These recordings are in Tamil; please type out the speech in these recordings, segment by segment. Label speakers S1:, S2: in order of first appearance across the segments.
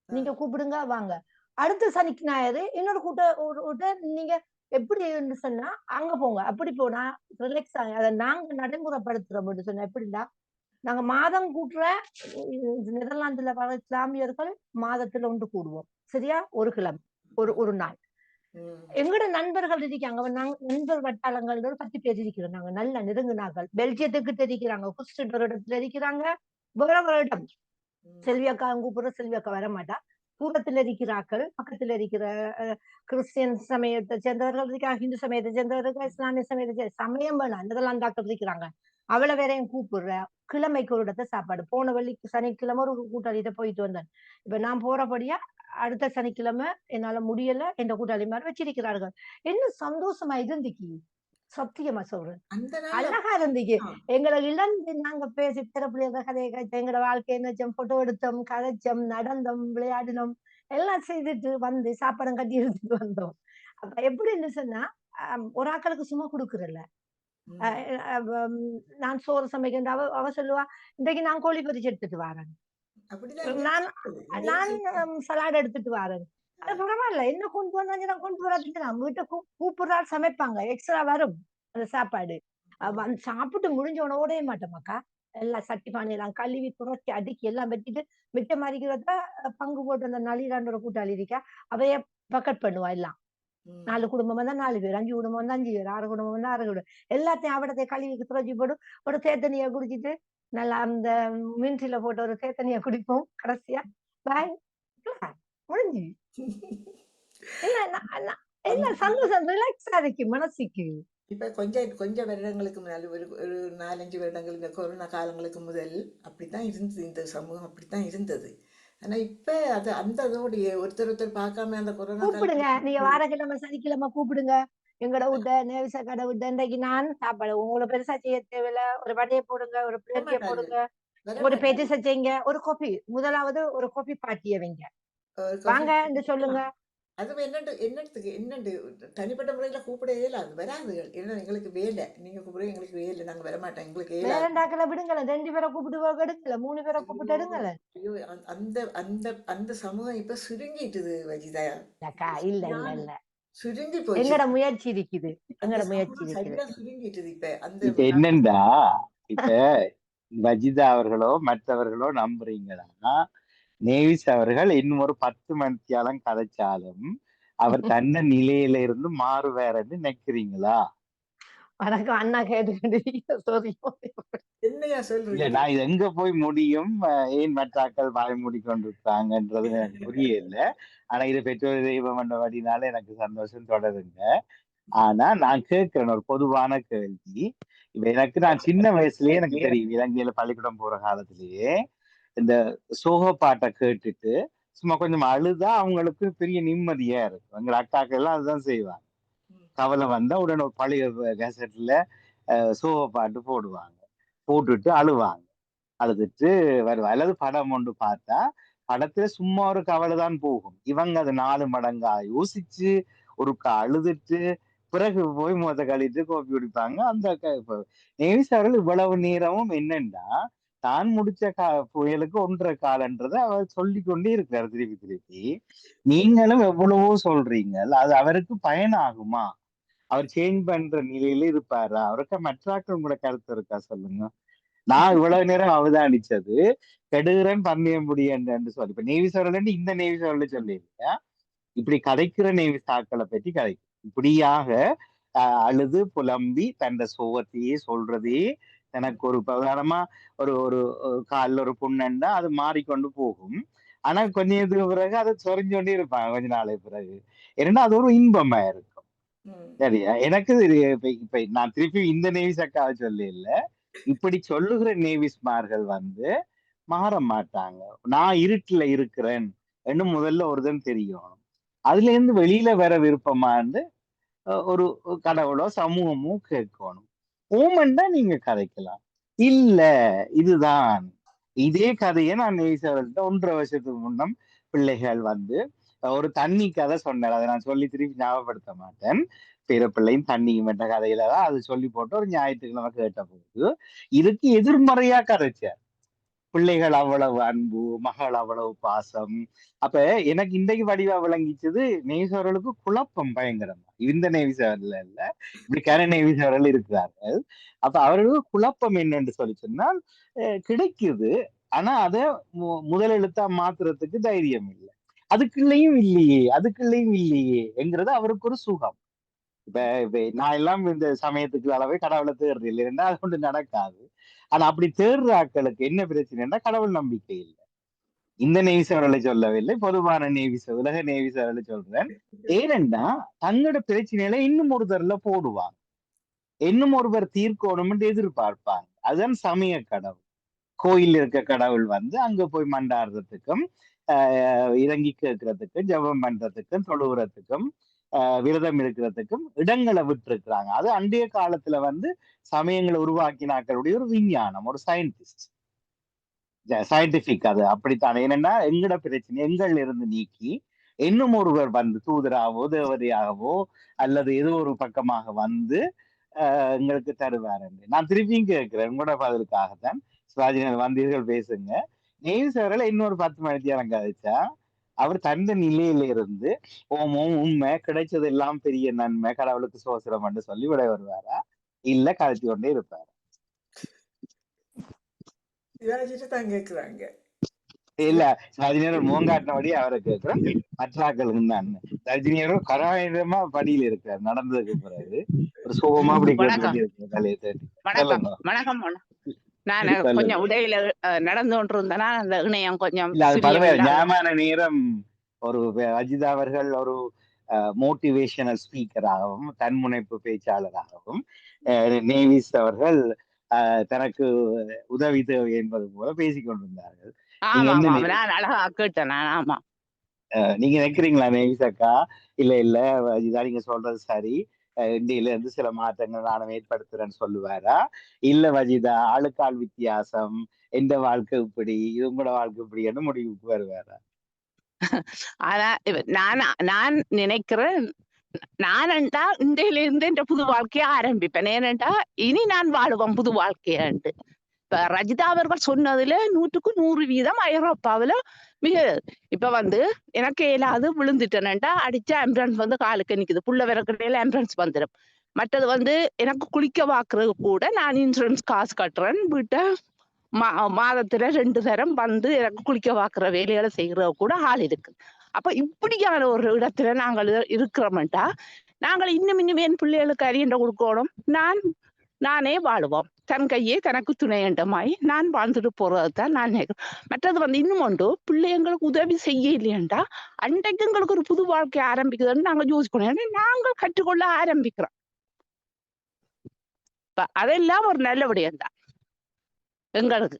S1: நீங்க கூப்பிடுங்க வாங்க. அடுத்த சனிக்கு ஞாயிறு இன்னொரு நீங்க எப்படி சொன்னா அங்க போங்க. அப்படி போனா ரிலாக்ஸ் ஆகுங்க. அதை நாங்க நடைமுறைப்படுத்துறோம் சொன்னா எப்படின்னா நாங்க மாதம் கூட்டுற நெதர்லாந்துல வர இஸ்லாமியர்கள் மாதத்துல ஒன்று கூடுவோம். சரியா? ஒரு கிழமை, ஒரு நாள். எங்கட நண்பர்கள் இருக்காங்க. நாங்க நண்பர் வட்டாரங்கள் ஒரு 10 பேர் இருக்கிறோம். நாங்க நல்ல நெருங்கினார்கள். பெல்ஜியத்துக்கு தெரிவிக்கிறாங்க, குஸ்ட் ஒரு இடத்துல இருக்கிறாங்க. வேற வேற இடம். செல்வி அக்கா கூப்பிடுற செல்வி அக்கா வர மாட்டா. தூரத்துல இருக்கிறார்கள், பக்கத்துல இருக்கிற கிறிஸ்டியன் சமயத்தை சேர்ந்தவர்கள் இருக்காங்க, ஹிந்து சமயத்தை சேர்ந்தவர்கள், இஸ்லாமிய சமயத்தை சமயம் வேணாம் நெதர்லாந்தாக்கள் இருக்கிறாங்க. அவளை வேறையும் கூப்பிடுற கிழமைக்கு ஒரு இடத்த சாப்பாடு. போன வெள்ளி சனிக்கிழமை ஒரு கூட்டாளிகிட்ட போயிட்டு வந்தேன். இப்ப நான் போறபடியா அடுத்த சனிக்கிழமை என்னால முடியல, என்ற கூட்டாளி மாதிரி வச்சிருக்கிறார்கள். என்ன சந்தோஷமா இருந்துச்சு, சத்தியமா சொல்றேன். அழகா இருந்துச்சு. எங்களை இழந்து நாங்க பேசி பிறப்புல கதையை கழிச்சோம், எங்களோட வாழ்க்கை நினைச்சோம், போட்டோ எடுத்தோம், கதைச்சோம், நடந்தோம், விளையாடினோம், எல்லாம் செய்துட்டு வந்து சாப்பாடம் கட்டி எடுத்துட்டு வந்தோம். அப்ப எப்படின்னு சொன்னா ஒரு ஆக்களுக்கு சும்மா கொடுக்குறல்ல. நான் சோறு சமைக்கின்ற அவ சொல்லுவா, இன்றைக்கு நான் கோழி பொரிச்சு எடுத்துட்டு வரேன், நான் நான் சலாட் எடுத்துட்டு வரேன். அது பரவாயில்ல, என்ன கொண்டு வந்தாங்க நான் கொண்டு வராதுக்கு நான் வீட்டை கூப்பிடுறா சமைப்பாங்க, எக்ஸ்ட்ரா வரும் அந்த சாப்பாடு. சாப்பிட்டு முடிஞ்சவன ஓடவே மாட்டோமாக்கா. எல்லாம் சட்டி பானையெல்லாம் கழுவி புரட்டி அடுக்கி எல்லாம் வெட்டிட்டு மிச்ச மாதிரிக்கிறத பங்கு போட்டு அந்த நளிரான்ற கூட்டாளி இருக்கா, அவைய பக்கெட் பண்ணுவா எல்லாம். 4 குடும்பம் வந்தா 4 பேர், 5 குடும்பம் வந்தா 5 பேர், 6 குடும்பம் வந்தா 6 குடும்பம், எல்லாத்தையும் அவடத்தை கழுவி துறச்சி போட்டு ஒரு தேத்தனியை குடிச்சிட்டு நல்லா அந்த மின்சில போட்டு ஒரு தேத்தனியை குடிப்போம். கடைசியா பாய் முடிஞ்சு. என்ன சந்தோஷம், ரிலாக்ஸா இருக்கு மனசுக்கு.
S2: இப்ப கொஞ்சம் வருடங்களுக்கு முன்னால் ஒரு 4-5 வருடங்கள் இந்த கொரோனா காலங்களுக்கு முதல் அப்படித்தான் இருந்தது, இந்த சமூகம் அப்படித்தான் இருந்தது. ஆனா இப்ப அது அந்த அதோடைய ஒருத்தர் பார்க்காம அந்த கொரோனா
S1: கூப்பிடுங்க, நீங்க
S2: காலத்துல
S1: வாரக்கிழமை சனிக்கிழமை கூப்பிடுங்க. எங்கட விட்ட நேவிசா கடை விட்ட இன்றைக்கு நான் சாப்பாடு உங்களை பெருசா செய்ய தேவையில்ல. ஒரு வடையை போடுங்க, ஒரு பிளேட்டிய
S2: வரமாட்டார்கள்
S1: போடுங்க, ஒரு
S2: வரமாட்டார்கள்.
S1: பேட்டி செய்யுங்க, ஒரு கோபி, முதலாவது ஒரு கோபி பாட்டிய வைங்க,
S2: காஃபி
S1: வாங்க என்று சொல்லுங்க.
S2: அதுவும் என்னத்துக்கு தனிப்பட்ட முறையில கூப்பிட இயலாது, வராதுகள். ஏன்னா எங்களுக்கு வேலை, நீங்க கூப்பிட எங்களுக்கு வேலை, நாங்க வரமாட்டோம், எங்களுக்கு இயலாது.
S1: வேறண்டாக்களை விடுங்களேன், 2 பேரை கூப்பிட்டு எடுக்கல, 3 பேரை
S2: ஐயோ
S1: கூப்பிட்டு எடுங்களேன்.
S2: ஐயோ, அந்த அந்த அந்த சமூகம் இப்ப சுருங்கிட்டுது வஜிதா.
S1: அக்கா இல்ல இல்ல இல்ல,
S2: சுருங்கி போச்சு.
S1: எங்கட முயற்சி இருக்குது,
S2: அந்த
S1: எங்கட முயற்சி
S2: சமூகம்
S1: இருக்குது.
S2: சரியா சுருங்கிட்டுது இப்ப அந்த
S3: இப்ப என்னண்டா, இப்ப வஜிதா அவர்களோ மற்றவர்களோ நம்புறீங்களா, நேவிஸ் அவர்கள் இன்னும் ஒரு 10 மணித்தியாலம் கதைச்சாலும் அவர் தன்ன நிலையில இருந்து மாறுவாருன்னு நினைக்கிறீங்களா?
S1: வணக்கம் அண்ணா கேட்டுக்கிட்டு சாரி.
S2: என்னையா
S3: இல்ல,
S2: சொல்றீங்க?
S3: நான் இது எங்க போய் முடியும், ஏன் மற்றாக்கள் வாய் மூடிக்கொண்டிருக்காங்கன்றது எனக்கு புரியல. ஆனா இது பெற்றோர் தெய்வம் என்ற வழினால எனக்கு சந்தோஷம் தொடருங்க. ஆனா நான் கேட்கிறேன் ஒரு பொதுவான கேள்வி. இப்ப நான் சின்ன வயசுலயே எனக்கு தெரியும், இலங்கையில பள்ளிக்கூடம் போற காலத்திலேயே இந்த சோக பாட்டை கேட்டுட்டு சும்மா கொஞ்சம் அழுதா அவங்களுக்கு பெரிய நிம்மதியா இருக்கும். எங்க அக்காக்கள் எல்லாம் அதுதான் செய்வாங்க. கவலை வந்தா உடனே ஒரு பழைய கேசட்ல சோக பாட்டு போடுவாங்க, போட்டுட்டு அழுவாங்க, அழுதுட்டு வருவா. அல்லது படம் ஒன்று பார்த்தா படத்துல சும்மா ஒரு கவலை தான் போகும், இவங்க அதை 4 மடங்கா யோசிச்சு ஒருக்கா அழுதுட்டு பிறகு போய் முகத்தை கழிட்டு கோப்பி குடிப்பாங்க. இப்ப நேவிஸ் அவர்கள் இவ்வளவு நேரமும் என்னன்னா தான் முடிச்ச புயலுக்கு 1.5 காலன்றதை அவர் சொல்லி கொண்டே இருக்கிறார் திருப்பி திருப்பி. நீங்களும் எவ்வளவோ சொல்றீங்க, அது அவருக்கு பயனாகுமா? அவர் சேஞ்ச் பண்ற நிலையில இருப்பாரா? அவருக்கு மற்றாக்கள் உங்களோட கருத்து இருக்கா சொல்லுங்க. நான் இவ்வளவு நேரம் அவதானிச்சது கெடுகிறன் பந்தயம் முடியன்னு சொல்லி, இப்ப நேவிஸ் அவர்கள் இந்த நேவிஸ் அவர்கள் சொல்லி இப்படி கதைக்கிற நேவிஸ் ஆக்களை பற்றி கதை இப்படியாக அழுது புலம்பி தன் சோகத்தையே சொல்றதே எனக்கு ஒரு பிரதானமா ஒரு ஒரு காலில் ஒரு புண்ணண்டா அது மாறிக்கொண்டு போகும். ஆனா கொஞ்ச நேரத்துக்கு பிறகு அதை சொரிஞ்சொண்டே இருப்பாங்க கொஞ்ச நாளைக்கு பிறகு. ஏன்னா அது ஒரு இன்பமா இருக்கும். சரியா? எனக்கு இப்ப நான் திருப்பி இந்த நேவிஸ் அக்காவை சொல்ல இல்ல, இப்படி சொல்லுகிற நேவிஸ்மார்கள் மாற மாட்டாங்க. நான் இருட்டுல இருக்கிறேன் என்று முதல்ல ஒருதன் தெரியும். அதுல இருந்து வெளியில வர விருப்பமான்னு ஒரு கடவுளோ சமூகமோ கேட்கணும். ஓமண்டா நீங்க கதைக்கலாம். இல்ல, இதுதான் இதே கதையை நான் நேசவர்கள்ட்ட 1.5 வருஷத்துக்கு முன்னம் பிள்ளைகள் ஒரு தண்ணி கதை சொன்னார். அதை நான் சொல்லி திருப்பி ஞாபகப்படுத்த மாட்டேன். பிறப்பிள்ளையும் தண்ணியும் என்ற கதையில தான் அது சொல்லி போட்டு ஒரு ஞாயிற்றுக்கிழமை கேட்ட போது இதுக்கு எதிர்மறையா கதைச்சார். பிள்ளைகள் அவ்வளவு அன்பு, மகள் அவ்வளவு பாசம். அப்ப எனக்கு இன்றைக்கு வடிவா விளங்கிச்சது, நேவிசவர்களுக்கு குழப்பம் பயங்கரமா. இந்த நேவிசவர்கள் இல்ல, இப்படி நேவிசவர்கள் இருக்கிறார்கள். அப்ப அவர்களுக்கு குழப்பம் என்னன்னு சொல்லி சொன்னால், கிடைக்குது. ஆனா அத முதல் எழுத்தா மாத்துறதுக்கு தைரியம் இல்லை. அதுக்குள்ளேயும் இல்லையே, அதுக்குள்ளேயும் இல்லையே என்கிறது அவருக்கு ஒரு சுகம். இப்ப நான் எல்லாம் இந்த சமயத்துக்கு அளவே கடவுளை தேடுறது இல்லைன்னா அது கொண்டு நடக்காது. ஆனா அப்படி தேடுற ஆட்களுக்கு என்ன பிரச்சனைன்னா கடவுள் நம்பிக்கை இல்லை. இந்த நேவிசவர்களை சொல்லவில்லை, பொதுவான உலக நேவிசவர்களை சொல்றேன். ஏனென்றா தங்களோட பிரச்சனைகளை இன்னும் ஒருத்தர்ல போடுவாங்க, இன்னும் ஒருவர் தீர்க்கணும் என்று எதிர்பார்ப்பாங்க. அதுதான் சமய கடவுள். கோயில் இருக்க கடவுள் வந்து அங்க போய் மண்டாடுறதுக்கும் இறங்கி கேட்கறதுக்கும் ஜெபம் பண்றதுக்கும் தொழுகிறதுக்கும் விரதம் இருக்கிறதுக்கும் இடங்களை விட்டு இருக்கிறாங்க. அது அண்டைய காலத்துல வந்து சமயங்களை உருவாக்கினாக்களுடைய ஒரு விஞ்ஞானம், ஒரு சயின்டிபிக். அது அப்படித்தான். ஏனென்னா எங்கட பிரச்சனை எங்கள் இருந்து நீக்கி இன்னும் ஒருவர் வந்து தூதராகவோ தேவதையாகவோ அல்லது ஏதோ ஒரு பக்கமாக வந்து எங்களுக்கு தருவார் என்று நான் திருப்பியும் கேட்கிறேன். உங்களோட பதிலுக்காகத்தான். சிவாஜினர் வந்தீர்கள் பேசுங்க. நேவிசவர்களை இன்னொரு 10 மணிக்கு எனக்கு கதைச்சா அவர் தந்த நிலையில இருந்து ஓமம் உண்மை கிடைச்சது எல்லாம் பெரிய நன்மை கடவுளுக்கு சோசரம் என்று சொல்லி விட வருவாரா, இல்ல கழித்து கொண்டே இருப்பாரு?
S2: தான் கேட்கிறாங்க.
S3: இல்ல ரஜினியர் முகங்காட்டினபடி அவரை கேட்கிறேன். மற்றாக்களுக்கு தான் ரஜினியரும் கராயமா படியில இருக்காரு. நடந்ததுக்கு பிறகு ஒரு சோகமா அப்படி கேட்டு இருக்கு தலையை தேடி.
S4: வணக்கம். நான் கொஞ்சம் உடையில நடந்து கொண்டிருந்தேன்னா அந்த இணையம் கொஞ்சம்
S3: இல்ல அது பரவாயில்ல. ஞாபக நேரம் ஒரு அஜிதா அவர்கள் ஒரு மோட்டிவேஷனல் ஸ்பீக்கராகவும் தன்முனைப்பு பேச்சாளராகவும் நேவிஸ் அவர்கள் தனக்கு உதவி தேவை என்பது போல பேசிக் கொண்டிருந்தார்கள். நீங்க நினைக்கிறீங்களா நேவிஸ் அக்கா? இல்ல அஜிதா நீங்க சொல்றது சரி, இந்தியில இருந்து சில மாற்றங்கள் நானும் ஏற்படுத்துறேன்னு சொல்லுவாரா, இல்ல வஜிதா ஆளுக்கால் வித்தியாசம், எந்த வாழ்க்கை இப்படி இவங்களோட வாழ்க்கை இப்படின்னு முடிவுக்கு வருவாரா?
S4: ஆனா நான் நினைக்கிறேன், நானண்டா இந்தியில இருந்து என்ற புது வாழ்க்கையை ஆரம்பிப்பேன். ஏனண்டா இனி நான் வாழுவேன் புது வாழ்க்கையாண்டு. இப்ப ரஜிதா அவர்கள் சொன்னதுல 100% ஐரோப்பாவில மிக இப்ப வந்து எனக்கு ஏலாது விழுந்துட்டேன்டா அடிச்சா ஆம்புலன்ஸ் வந்து காலுக்கு நிக்குது, புள்ள விறக்கடையில ஆம்புலன்ஸ் வந்துடும். மற்றது வந்து எனக்கு குளிக்க வாக்குறது கூட நான் இன்சூரன்ஸ் காசு கட்டுறேன், வீட்டை மாதத்துல 2 தரம் வந்து எனக்கு குளிக்க வாக்குற வேலைகளை செய்யறது கூட ஆள் இருக்கு. அப்ப இப்படியான ஒரு இடத்துல நாங்கள் இருக்கிறோம்டா நாங்கள் இன்னும் என் பிள்ளைகளுக்கு அறியண்ட கொடுக்கணும். நானே வாழுவோம், தன் கையே தனக்கு துணையண்டமாய் நான் வாழ்ந்துட்டு போறதுதான் நான் நினைக்கிறேன். மற்றது வந்து இன்னும் ஒன்று, பிள்ளைங்களுக்கு உதவி செய்ய இல்லையண்டா அன்றைக்கு எங்களுக்கு ஒரு புது வாழ்க்கை ஆரம்பிக்குதுன்னு நாங்க யோசிக்கணும். ஏன்னா நாங்கள் கற்றுக்கொள்ள ஆரம்பிக்கிறோம். அதெல்லாம் ஒரு நல்ல விடயம்தான் எங்களுக்கு.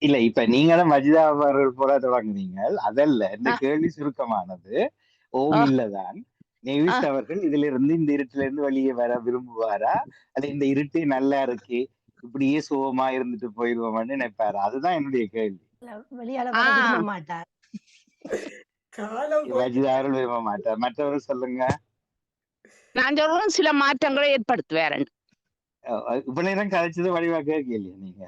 S3: இல்ல இப்ப நீங்களும் வஜிதா அவர்கள் போல தொடங்குறீங்க. அதல்ல இந்த கேள்வி சுருக்கமானது. ஓம் இல்லதான் நேவிஸ் அவர்கள் இதுல இருந்து இந்த இருட்டுல இருந்து வெளியே வர விரும்புவாரா, அல்ல இந்த இருட்டே நல்லா இருக்கு இப்படியே சுகமா இருந்துட்டு போயிருவோம்னு நினைப்பாரு? அதுதான் என்னுடைய கேள்வி.
S1: வெளியால விரும்ப மாட்டார்,
S3: வஜிதா அவர்கள் விரும்ப மாட்டார். மற்றவர்கள் சொல்லுங்க.
S4: நான் சொல்றேன் சில மாற்றங்களை ஏற்படுத்துவேன்.
S3: இவ்வளவு நேரம் கதைச்சது வடிவா கேட்கலையா நீங்க?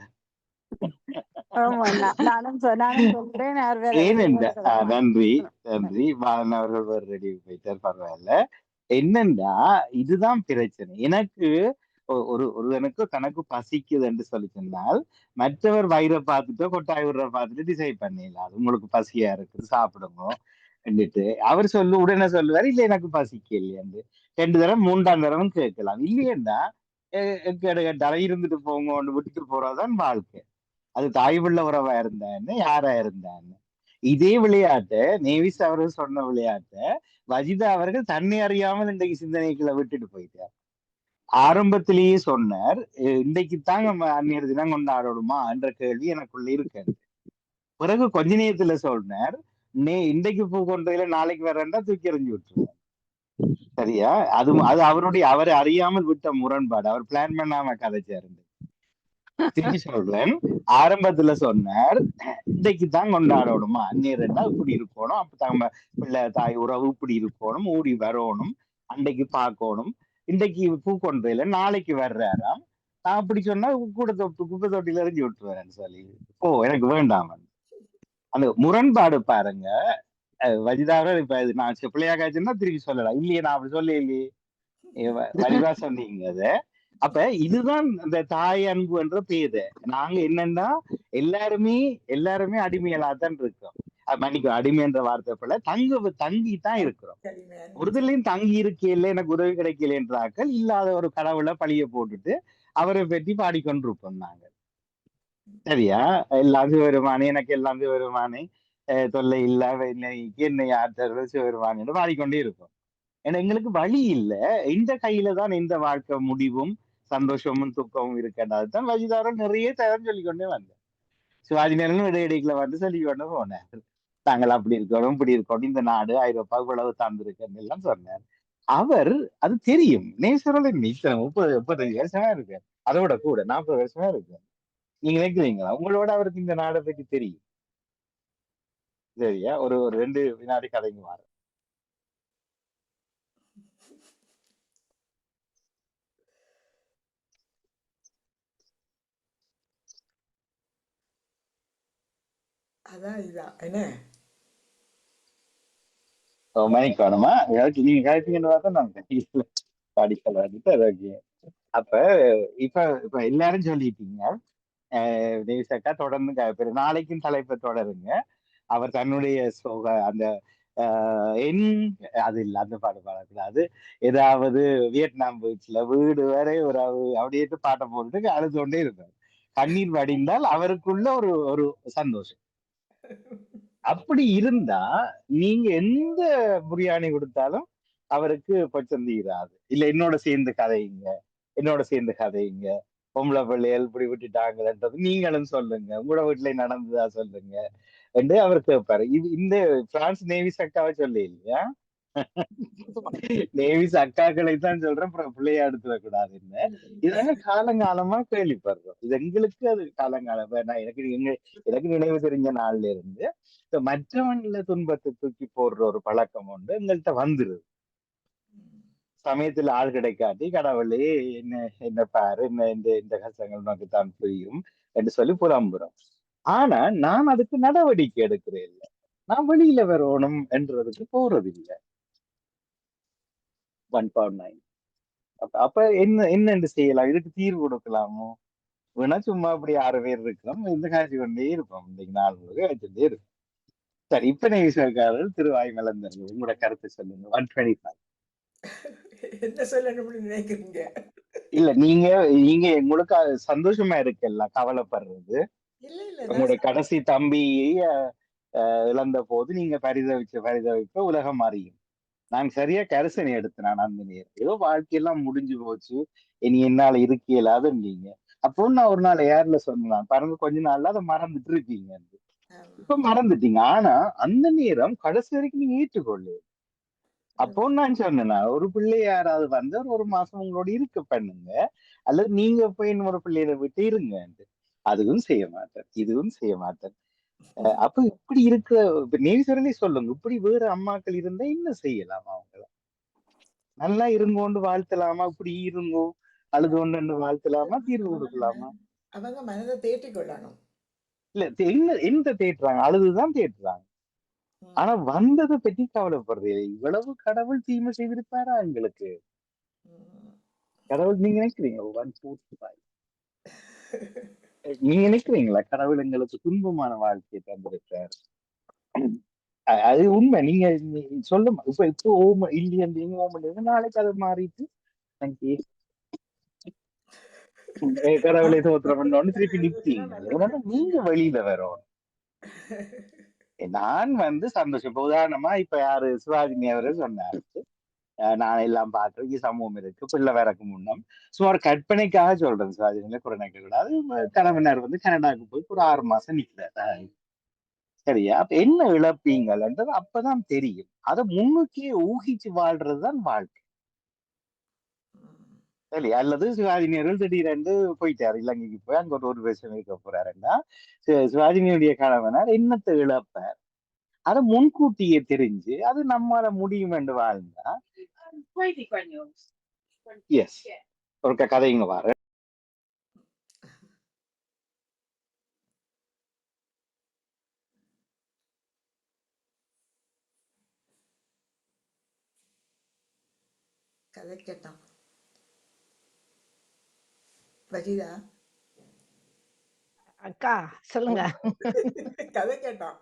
S3: நன்றி பாலன் அவர்கள் வேறு ரெடி போயிட்டார், பரவாயில்ல. என்னன்னா இதுதான் பிரச்சனை. எனக்கு ஒருவனுக்கு தனக்கு பசிக்குது என்று சொல்லி சொன்னால் மற்றவர் வயிறை பார்த்துட்டோ கொட்டாய் விடுற பார்த்துட்டு டிசைட் பண்ணிடலாம், அது உங்களுக்கு பசியா இருக்குது சாப்பிடுங்க என்றுட்டு அவர் உடனே சொல்லுவாரு இல்ல எனக்கு பசிக்க இல்லையாண்டு. 2 தரம் 3ஆம் தரமும் கேட்கலாம். இல்லையேண்டா கேட்டாலும் இருந்துட்டு போங்க ஒன்று விட்டுட்டு போறதுதான் வாழ்க்கை. அது தாய் பிள்ளை உறவா இருந்தான்னு யாரா இருந்தான்னு. இதே விளையாட்டை நேவிஸ் அவர்கள் சொன்ன விளையாட்டை வஜிதா அவர்கள் தன்னை அறியாமல் இன்றைக்கு சிந்தனைக்குள்ள விட்டுட்டு போயிட்டார். ஆரம்பத்திலேயே சொன்னார் இன்றைக்கு தாங்க அந்நியர் தினம் கொண்டாடணுமா என்ற கேள்வி எனக்குள்ள இருக்கு. பிறகு கொஞ்ச நேரத்துல சொன்னார் இன்றைக்கு பூ கொண்டதுல நாளைக்கு வரேன்டா தூக்கி எறிஞ்சு விட்டுருவார். சரியா? அது அவரை அறியாமல் விட்ட முரண்பாடு. அவர் பிளான் பண்ணாம கதைச்சாரு. திருப்பி சொல்றேன், ஆரம்பத்துல சொன்னார் இன்றைக்கு தான் கொண்டாடணுமா, அந்நியர்னா இப்படி இருக்கணும், அப்ப தங்க பிள்ளை தாய் உறவு இப்படி இருக்கணும், ஓடி வரணும், அன்றைக்கு பார்க்கணும். இன்றைக்கு பூ கொன்றையில நாளைக்கு வர்றாராம், நான் அப்படி சொன்னா குப்பை தொட்டில எறிஞ்சு விட்டுருவேன் சொல்லி. எனக்கு வேண்டாம். அந்த முரண்பாடு பாருங்க. வஜிதாவை இப்ப நான் பிள்ளையா காய்ச்சுன்னா திருப்பி சொல்லலாம். இல்லையே நான் அப்படி சொல்ல இல்லையே, வலிவா சொன்னீங்க அத. அப்ப இதுதான் இந்த தாய் அன்புன்ற பேரு. நாங்க என்னன்னா எல்லாருமே அடிமையலாதான் இருக்கோம். மன்னிக்கும், அடிமை என்ற வார்த்தை போல தங்கி தான் இருக்கிறோம். ஒருதலையும் தங்கி இருக்கல, எனக்கு உதவி கிடைக்கல என்றாக்கள் இல்லாத ஒரு கடவுளை பழிய போட்டுட்டு அவரை பற்றி பாடிக்கொண்டிருப்போம் நாங்க. சரியா? எல்லாம் சிவருமானே, எனக்கு எல்லாம் சிவருமானே, தொல்லை இல்ல என்னை ஆற்றல் சிவருமானே என்று பாடிக்கொண்டே இருப்போம். ஏன்னா எங்களுக்கு வழி இல்ல. இந்த கையில தான் எந்த வாழ்க்கை முடிவும் சந்தோஷமும் துக்கமும் இருக்கின்றதுதான் வஜிதாரன் நிறைய தரம் சொல்லிக்கொண்டே வந்தேன். சிவாஜி நேரனும் இடையிடைக்குள்ள வந்து சொல்லிக்கொண்டு போனேன். நாங்கள் அப்படி இருக்கணும் இப்படி இருக்கணும், இந்த நாடு ஐரோப்பா இவ்வளவு சார்ந்திருக்கன்னு எல்லாம் சொன்னார். அவர் அது தெரியும். நேசரோட இத்தனை 35 வருஷமா இருக்கு, அதோட கூட 40 வருஷமா இருக்கு. நீங்க நினைக்கிறீங்களா உங்களோட அவருக்கு இந்த நாடை பற்றி தெரியும்? சரியா? ஒரு 2 வினாடி கதைங்க வாரு.
S2: அதான் இதுதான் என்ன
S3: மணிக்கணுமா நீங்க கழிப்பீங்கன்னு பார்த்தா நான் படிக்கலான்ட்டு. அப்ப இப்ப இப்ப எல்லாரும் சொல்லிட்டீங்க. தேவிசக்கா தொடர்ந்து நாளைக்கும் தலைப்பை தொடருங்க. அவர் தன்னுடைய அந்த என் அது இல்ல, அந்த பாட்டு பாடக்கூடாது. ஏதாவது வியட்நாம் பீச்ல வீடு வரை ஒரு அப்படியே பாட்டை போட்டுட்டு அழுது கொண்டே இருப்பார். கண்ணீர் வடிந்தால் அவருக்குள்ள ஒரு ஒரு சந்தோஷம். அப்படி இருந்தா நீங்க எந்த பிரியாணி கொடுத்தாலும் அவருக்கு பச்சம் தீராது. இல்ல என்னோட சேர்ந்து கதைங்க பொம்பளை பிள்ளைகள் இப்படி விட்டுட்டாங்கன்றது நீங்களும் சொல்லுங்க, உங்களோட வீட்டுல நடந்ததா சொல்லுங்க என்று அவர் கேட்பாரு. இந்த பிரான்ஸ் நேவிஸ் அக்காவை சொல்ல இல்லையா, நேவிஸ் அக்காக்களை தான் சொல்றேன், அப்புறம் பிள்ளைய எடுத்துடக்கூடாதுன்னு. இதாங்க காலங்காலமா கேள்விப்படுறோம். இது எங்களுக்கு அது காலங்காலமா எனக்கு நினைவு தெரிஞ்ச நாள்ல இருந்து மற்றவன்ல துன்பத்தை தூக்கி போடுற ஒரு பழக்கம் உண்டு எங்கள்கிட்ட வந்துருது. சமயத்துல ஆள் கிடைக்காட்டி கடவுளே என்ன என்ன பாரு, என்ன இந்த கஷ்டங்கள் உனக்கு தான் புரியும் என்று சொல்லி புலம்புறோம். ஆனா நான் அதுக்கு நடவடிக்கை எடுக்கிறேன் இல்லை, நான் வெளியில வரணும் என்றதுக்கு போறது இல்லை. 1.9 அப்ப என்ன செய்யலாம், இதுக்கு தீர்வு கொடுக்கலாமோ? வேணா சும்மா அப்படி 6 பேர் இருக்கிறோம், இந்த காட்சி கொண்டே இருப்போம், இன்னைக்கு நாள் முழுக்க வச்சுட்டே இருக்கும். சரி, இப்ப நேவிசக்காரர்கள் திருவாய் மலர்ந்தர்கள், உங்களோட கருத்தை சொல்லுங்க. 125
S2: என்ன சொல்லணும்னு நினைக்கிறீங்க?
S3: இல்ல நீங்க உங்களுக்கு சந்தோஷமா இருக்குல்ல கவலைப்படுறது.
S2: இல்ல இல்ல
S3: உங்களுடைய கடைசி தம்பியை இழந்த போது நீங்க பரிதவிக்க உலகம் அறியும். நான் சரியா கரிசனை எடுத்தேன் அந்த நேரம். ஏதோ வாழ்க்கையெல்லாம் முடிஞ்சு போச்சு, இனி என்னால இருக்க இயலாதுன்னீங்க. அப்போ நான் ஒரு நாள் ஏர்ல சொன்னேன் பாருங்க, கொஞ்ச நாள்ல அதை மறந்துட்டு இருக்கீங்க. இப்ப மறந்துட்டீங்க. ஆனா அந்த நேரம் கடைசி வரைக்கும் நீங்க ஏற்றுக்கொள்ளு. அப்போ நான் சொன்னேன்னா, ஒரு பிள்ளை யாராவது வந்து ஒரு மாசம் உங்களோட இருக்க பண்ணுங்க, அல்லது நீங்க போய் இன்னொரு பிள்ளையில விட்டு இருங்க. அதுவும் செய்ய மாட்டேன், இதுவும் செய்ய மாட்டேன். அப்ப இப்படி இருக்க நேசரலே சொல்லுங்க, இப்படி வேற அம்மாக்கள் இருந்தா என்ன செய்யலாம்? அவங்கள நல்லா இருங்கோண்டு வாழ்த்தலாமா? இப்படி இருங்கோ அழுது ஒண்ணு வாழ்த்தலாமா? தீர்வு கொடுக்கலாமா?
S2: அவங்க மனதை தேற்றிக் கொள்ளணும்.
S3: இல்ல என்ன தேட்டுறாங்க? அழுதுதான் தேட்டுறாங்க. ஆனா வந்ததை பற்றி கவலைப்படுறது. இவ்வளவு கடவுள் தீமை செய்திருப்பாரா எங்களுக்கு? கடவுள் நீங்க நினைக்கிறீங்க 145 நீங்க நினைக்கிறீங்களா கடவுள் எங்களுக்கு துன்பமான வாழ்க்கையை தந்திருக்கார்? அது உண்மை. நீங்க சொல்ல இப்ப ஓம இல்லையன்றீங்க, ஓம நாளைக்கு அதை மாறிட்டு கடவுளை தோத்திரம் பண்ணோன்னு திருப்பி நிற்பீங்க. நீங்க வெளியில வரும். நான் சந்தோஷம். இப்ப உதாரணமா இப்ப யாரு சிவாஜினி அவரு சொன்னாரு, நான் எல்லாம் பார்த்து சமூகம் இருக்கு பிள்ளை வரக்கு முன்னம் சுமார் கற்பனைக்காக சொல்றேன். சிவாஜினில குறைக்க கூடாது. கணவனர் கனடாவுக்கு போய் ஒரு 6 மாசம் நிக்கிறார். சரியா? அப்ப என்ன இழப்பீங்கன்றது அப்பதான் தெரியும். அதை முன்னுக்கே ஊகிச்சு வாழ்றதுதான் வாழ்க்கை. இல்லையா? அல்லது சிவாஜினியர்கள் திடீரென்று போயிட்டாரு இலங்கைக்கு போய் அங்க ஒரு வருஷம் இருக்க போறாருன்னா சிவாஜினியுடைய கணவனார் என்னத்தை இழப்பார், அதை முன்கூட்டியே தெரிஞ்சு அது நம்மால முடியும் என்று வாழ்ந்தா எஸ் ஒரு கதைங்க வாரு.
S2: கதை கேட்டான் வஜிதா
S1: அக்கா சொல்லுங்க.
S2: கதை கேட்டான்.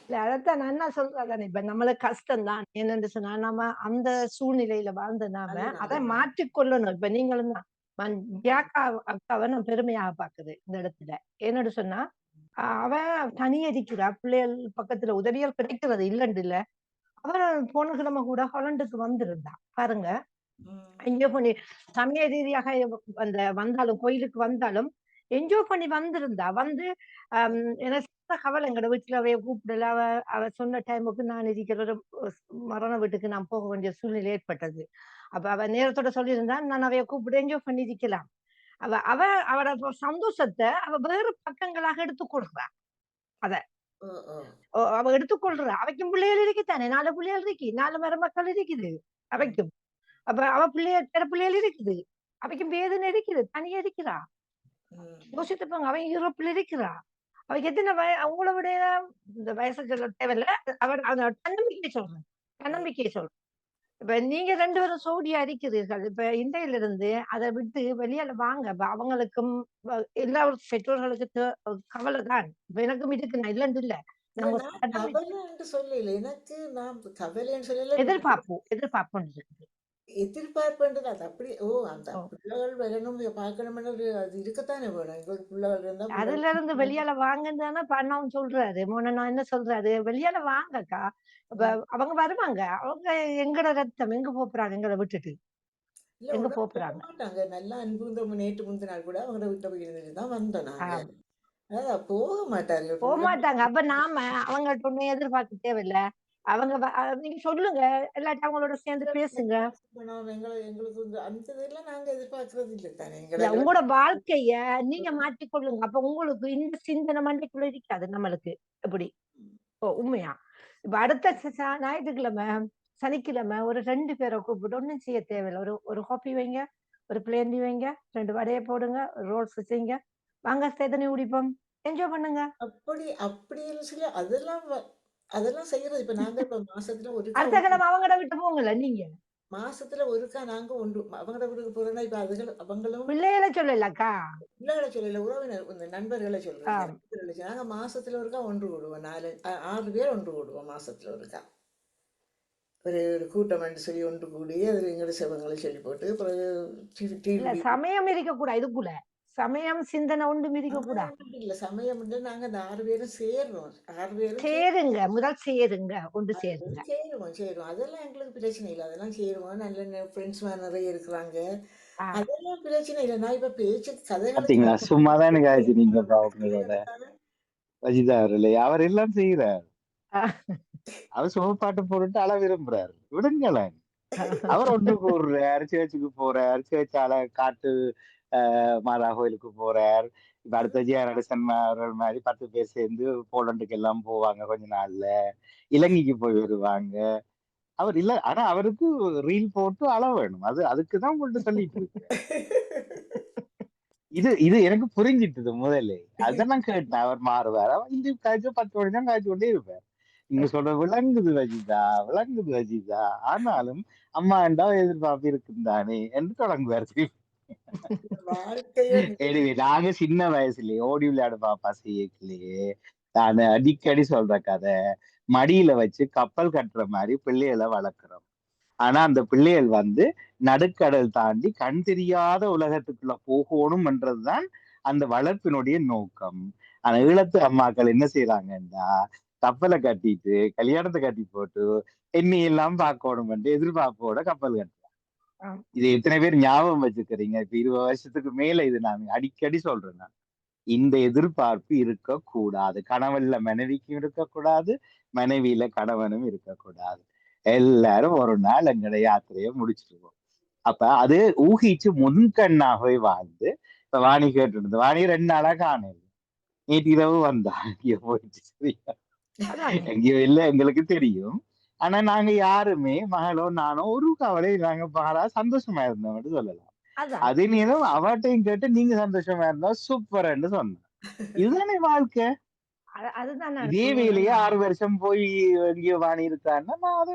S1: இல்ல அதைத்தான் நான் என்ன சொல்றேன், இப்ப நம்மளுக்கு கஷ்டம் தான். என்னன்னு சொன்னா நம்ம அந்த சூழ்நிலையில வாழ்ந்த நாம
S2: அதுதான்
S1: அதை
S2: அதுதான்.
S1: மாற்றிக்கொள்ளணும். இப்ப நீங்களும் தான் ஜியாக்கா அக்காவை நான் பெருமையாக பாக்குது இந்த இடத்துல. என்னன்னு சொன்னா அவன் தனியா இருக்கிறா, பிள்ளைகள் பக்கத்துல உதவிகள் கிடைக்கிறது இல்லைன்னு இல்ல. அவன் போன கிழமை கூட ஹாலண்டுக்கு வந்திருந்தா பாருங்க. என்ஜாய் பண்ணி சமய ரீதியாக அந்த வந்தாலும் கோயிலுக்கு வந்தாலும் என்ஜாய் பண்ணி வந்திருந்தா. வந்து எனக்கு கவலை, எங்கட வீட்டுல அவைய கூப்பிடல. அவ சொன்ன டைமுக்கு நான் இருக்கிற ஒரு மரண வீட்டுக்கு நான் போக வேண்டிய சூழ்நிலை ஏற்பட்டது. அப்ப அவ நேரத்தோட சொல்லியிருந்தா நான் அவைய கூப்பிட்டு என்ஜாய் பண்ணி இருக்கலாம். அவ அவட சந்தோஷத்தை அவ வேறு பக்கங்களாக எடுத்துக்கொள்றா. அத அவ எடுத்துக்கொள்றா. அவைக்கும் பிள்ளைகள் இருக்குத்தானே, 4 பிள்ளைகள் இருக்கு, 4 மருமக்கள் இருக்குது அவைக்கும். அப்ப அவ பிற பிள்ளைகள் இருக்குது, அவைக்கும் வேதனை இருக்குது, தனியா இருக்கிறா. யோசித்துப்பாங்க, அவன் யூரோப்ல இருக்கிறா. அவருக்கு எத்தனை அவங்கள விட இந்த வயசு சொல்ல தேவையில்ல. அவர் அந்த தன்னம்பிக்கை சொல்றேன், தன்னம்பிக்கையை சொல்றேன். இப்ப நீங்க 2 பேரும் சோடியா இருக்கிறீர்கள். இப்ப இந்தியில இருந்து அதை விட்டு வெளியால வாங்க. இப்ப அவங்களுக்கும் எல்லா பெற்றோர்களுக்கு கவலை தான். இப்ப எனக்கும் இதுக்கு நான் இல்லைன்னு இல்ல. நம்ம
S2: நான் கவலைன்னு சொல்லல. எனக்கு நான் கவலைன்னு சொல்லல.
S1: எதிர்பார்ப்பு இருக்குது.
S2: எதிர்பார்ப்புன்றது அது அப்படி அந்த பிள்ளைகள் வரணும் பார்க்கணும்னு அது இருக்கத்தானே வேணும். எங்களுக்கு பிள்ளைகள் இருந்தா
S1: அதுல இருந்து வெளியால வாங்கன்னு தானே பண்ணவும் சொல்றாரு. நான் என்ன சொல்றாரு, வெளியால வாங்கக்கா. இப்ப அவங்க வருவாங்க. அவங்க எங்கட ரத்தம் எங்க போறாங்க, எங்களை விட்டுட்டு
S2: இல்ல
S1: எங்க
S2: போக
S1: போறாங்க.
S2: மாட்டாங்க. நல்லா அன்பு நேற்று முந்தின நாள் கூட அவங்க வீட்டுல போய் இருந்துட்டு தான் வந்தோம் நாங்க. அதான் போக மாட்டார்கள்.
S1: போக மாட்டாங்க. அப்ப நாம அவங்கள்ட்ட ஒண்ணும் எதிர்பார்க்க தேவையில்ல. அவங்க நீங்க சொல்லுங்க, எல்லாத்தையும் அவங்களோட சேர்ந்து பேசுங்க.
S2: எங்களுக்கு அந்த இதெல்லாம் நாங்க எதிர்பார்க்கறது இல்லை தானே.
S1: இல்ல, உங்களோட வாழ்க்கைய நீங்க மாற்றிக்கொள்ளுங்க. அப்ப உங்களுக்கு இந்த சிந்தனை மண்டைக்குள்ள இருக்காது நம்மளுக்கு. எப்படி உண்மையா இப்ப அடுத்த ஞாயிற்றுக்கிழமை சனிக்கிழமை ஒரு 2 பேரை கூப்பிட்டு ஒண்ணும் செய்ய தேவையில்லை. ஒரு காபி வைங்க, ஒரு பிளேண்டி வைங்க, 2 வடையை போடுங்க, ரோல்ஸ் செய்யுங்க, வாங்க சேதனை குடிப்போம், என்ஜாய் பண்ணுங்க.
S2: அப்படி சொல்லி அதெல்லாம் செய்யறது. இப்ப நாங்க இப்ப மாசத்துல
S1: அடுத்த கிழமை அவங்கட விட்டு போங்கல. நீங்க
S2: மாசத்துல ஒருக்கா நாங்க அவங்களோட வீட்டுக்கு போறோம்னா இப்ப அவங்களும்
S1: பிள்ளைகளை சொல்லலக்கா,
S2: பிள்ளைகளை சொல்லல, உறவினர் இந்த நண்பர்களை சொல்றேன். நாங்க மாசத்துல ஒருக்கா ஒன்று கூடுவோம். 6 பேர் ஒன்று கூடுவோம் மாசத்துல ஒருக்கா. ஒரு கூட்டம் சொல்லி ஒன்று கூடி அதுல எங்களோட செவங்களை சொல்லி போட்டு அப்புறம்
S1: சமயம் இருக்கக்கூடாது. இதுக்குள்ள சமயம் சிந்தனை ஒன்று மிதிக்க கூடாது.
S2: இல்ல சமயம் நாங்க அந்த 6 பேரும் சேர்றோம். 6 பேரும்
S1: சேருங்க, முதல் சேருங்க, ஒன்று சேருங்க.
S2: சேருவோம். அதெல்லாம் எங்களுக்கு பிரச்சனை இல்லை. அதெல்லாம் சேருவோம். நல்ல ஃப்ரெண்ட்ஸ் நிறைய இருக்கிறாங்க. அதெல்லாம் பிரச்சனை இல்லை. நான் இப்ப பேச்சு
S3: பாத்தீங்களா, சும்மாதான் எனக்கு ஆச்சு. நீங்க அவங்களோட வஜிதா அவர்களே, அவர் எல்லாம் செய்யறாரு. அவர் சுமப்பாட்டு போட்டு அள விரும்புறாரு. விடுங்களேன். அவர் ஒன்று கூடுறாரு, சேர்ச்சுக்கு போறார், சேர்ச்சால காட்டு மாதா கோயிலுக்கு போறார். இப்ப அடுத்த ஜியா நடேசன் அவர்கள் மாதிரி 10 பேர் சேர்ந்து போலண்டுக்கு எல்லாம் போவாங்க. கொஞ்ச நாள்ல இலங்கைக்கு போய் வருவாங்க. அவர் இல்ல, ஆனா அவருக்கு ரீல் போட்டு அள வேணும். அதுக்குதான் உங்கள்ட்ட சொல்லிட்டு இருக்கு. இது எனக்கு புரிஞ்சிட்டது முதல்ல. அதான் நான் கேட்டேன், அவர் மாறுவார். அவர் இந்த காய்ச்சல் 10 மணி தான் காய்ச்சி கொண்டே இருப்பார். நீங்க சொல்ற விளங்குது வஜிதா. ஆனாலும் அம்மா என்றா எதிர்பார்ப்பு இருக்குந்தானே என்று தொடங்குவார். எனவே நாங்க சின்ன வயசுலயே ஓடி விளையாடு பாப்பா செய்யலையே, நான் அடிக்கடி சொல்ற கதை, மடியில வச்சு கப்பல் கட்டுற மாதிரி பிள்ளைகளை வளர்க்கிறோம். ஆனா அந்த பிள்ளைகள் நடுக்கடல் தாண்டி கண் தெரியாத உலகத்துக்குள்ள போகணும் என்றதுதான் அந்த வளர்ப்பினுடைய நோக்கம். ஆனா ஈழத்து அம்மாக்கள் என்ன செய்யறாங்கன்னா, கப்பலை கட்டிட்டு கல்யாணத்தை கட்டி போட்டு எல்லாம் பார்க்கணும் என்று எதிர்பார்ப்போட கப்பல் கட்டுறாங்க. இது எத்தனை பேர் ஞாபகம் வச்சுக்கிறீங்க? இப்ப 20 வருஷத்துக்கு மேல இது நான் அடிக்கடி சொல்றேன். நான் இந்த எதிர்பார்ப்பு இருக்கக்கூடாது. கணவன்ல மனைவிக்கும் இருக்கக்கூடாது, மனைவியில கணவனும் இருக்கக்கூடாது. எல்லாரும் ஒரு நாள் எங்களுடைய யாத்திரையை முடிச்சிருவோம். அப்ப அது ஊகிச்சு முன்கண்ணாகவே வாழ்ந்து, இப்ப வாணி கேட்டு இருந்தது. வாணி 2 நாளா காணல. நேற்று இரவு வந்தா, எங்கேயோ போயிடுச்சு. சரியா? எங்கேயோ இல்லை, எங்களுக்கு தெரியும். ஆனா நாங்க யாருமே மகளோ நானோ ஒரு கவலை நாங்க மகளா சந்தோஷமா இருந்தோம் சொல்லலாம். அதே நேரம் அவட்டையும் கேட்டு நீங்க சந்தோஷமா இருந்தா சூப்பர்ன்னு சொன்னோம். இதுதானே வாழ்க்கை.
S1: அதுதான் நான்
S3: இதே வேலையை 6 வருஷம் போய் எங்கேயோ வாணி இருக்கான்னா நான் அது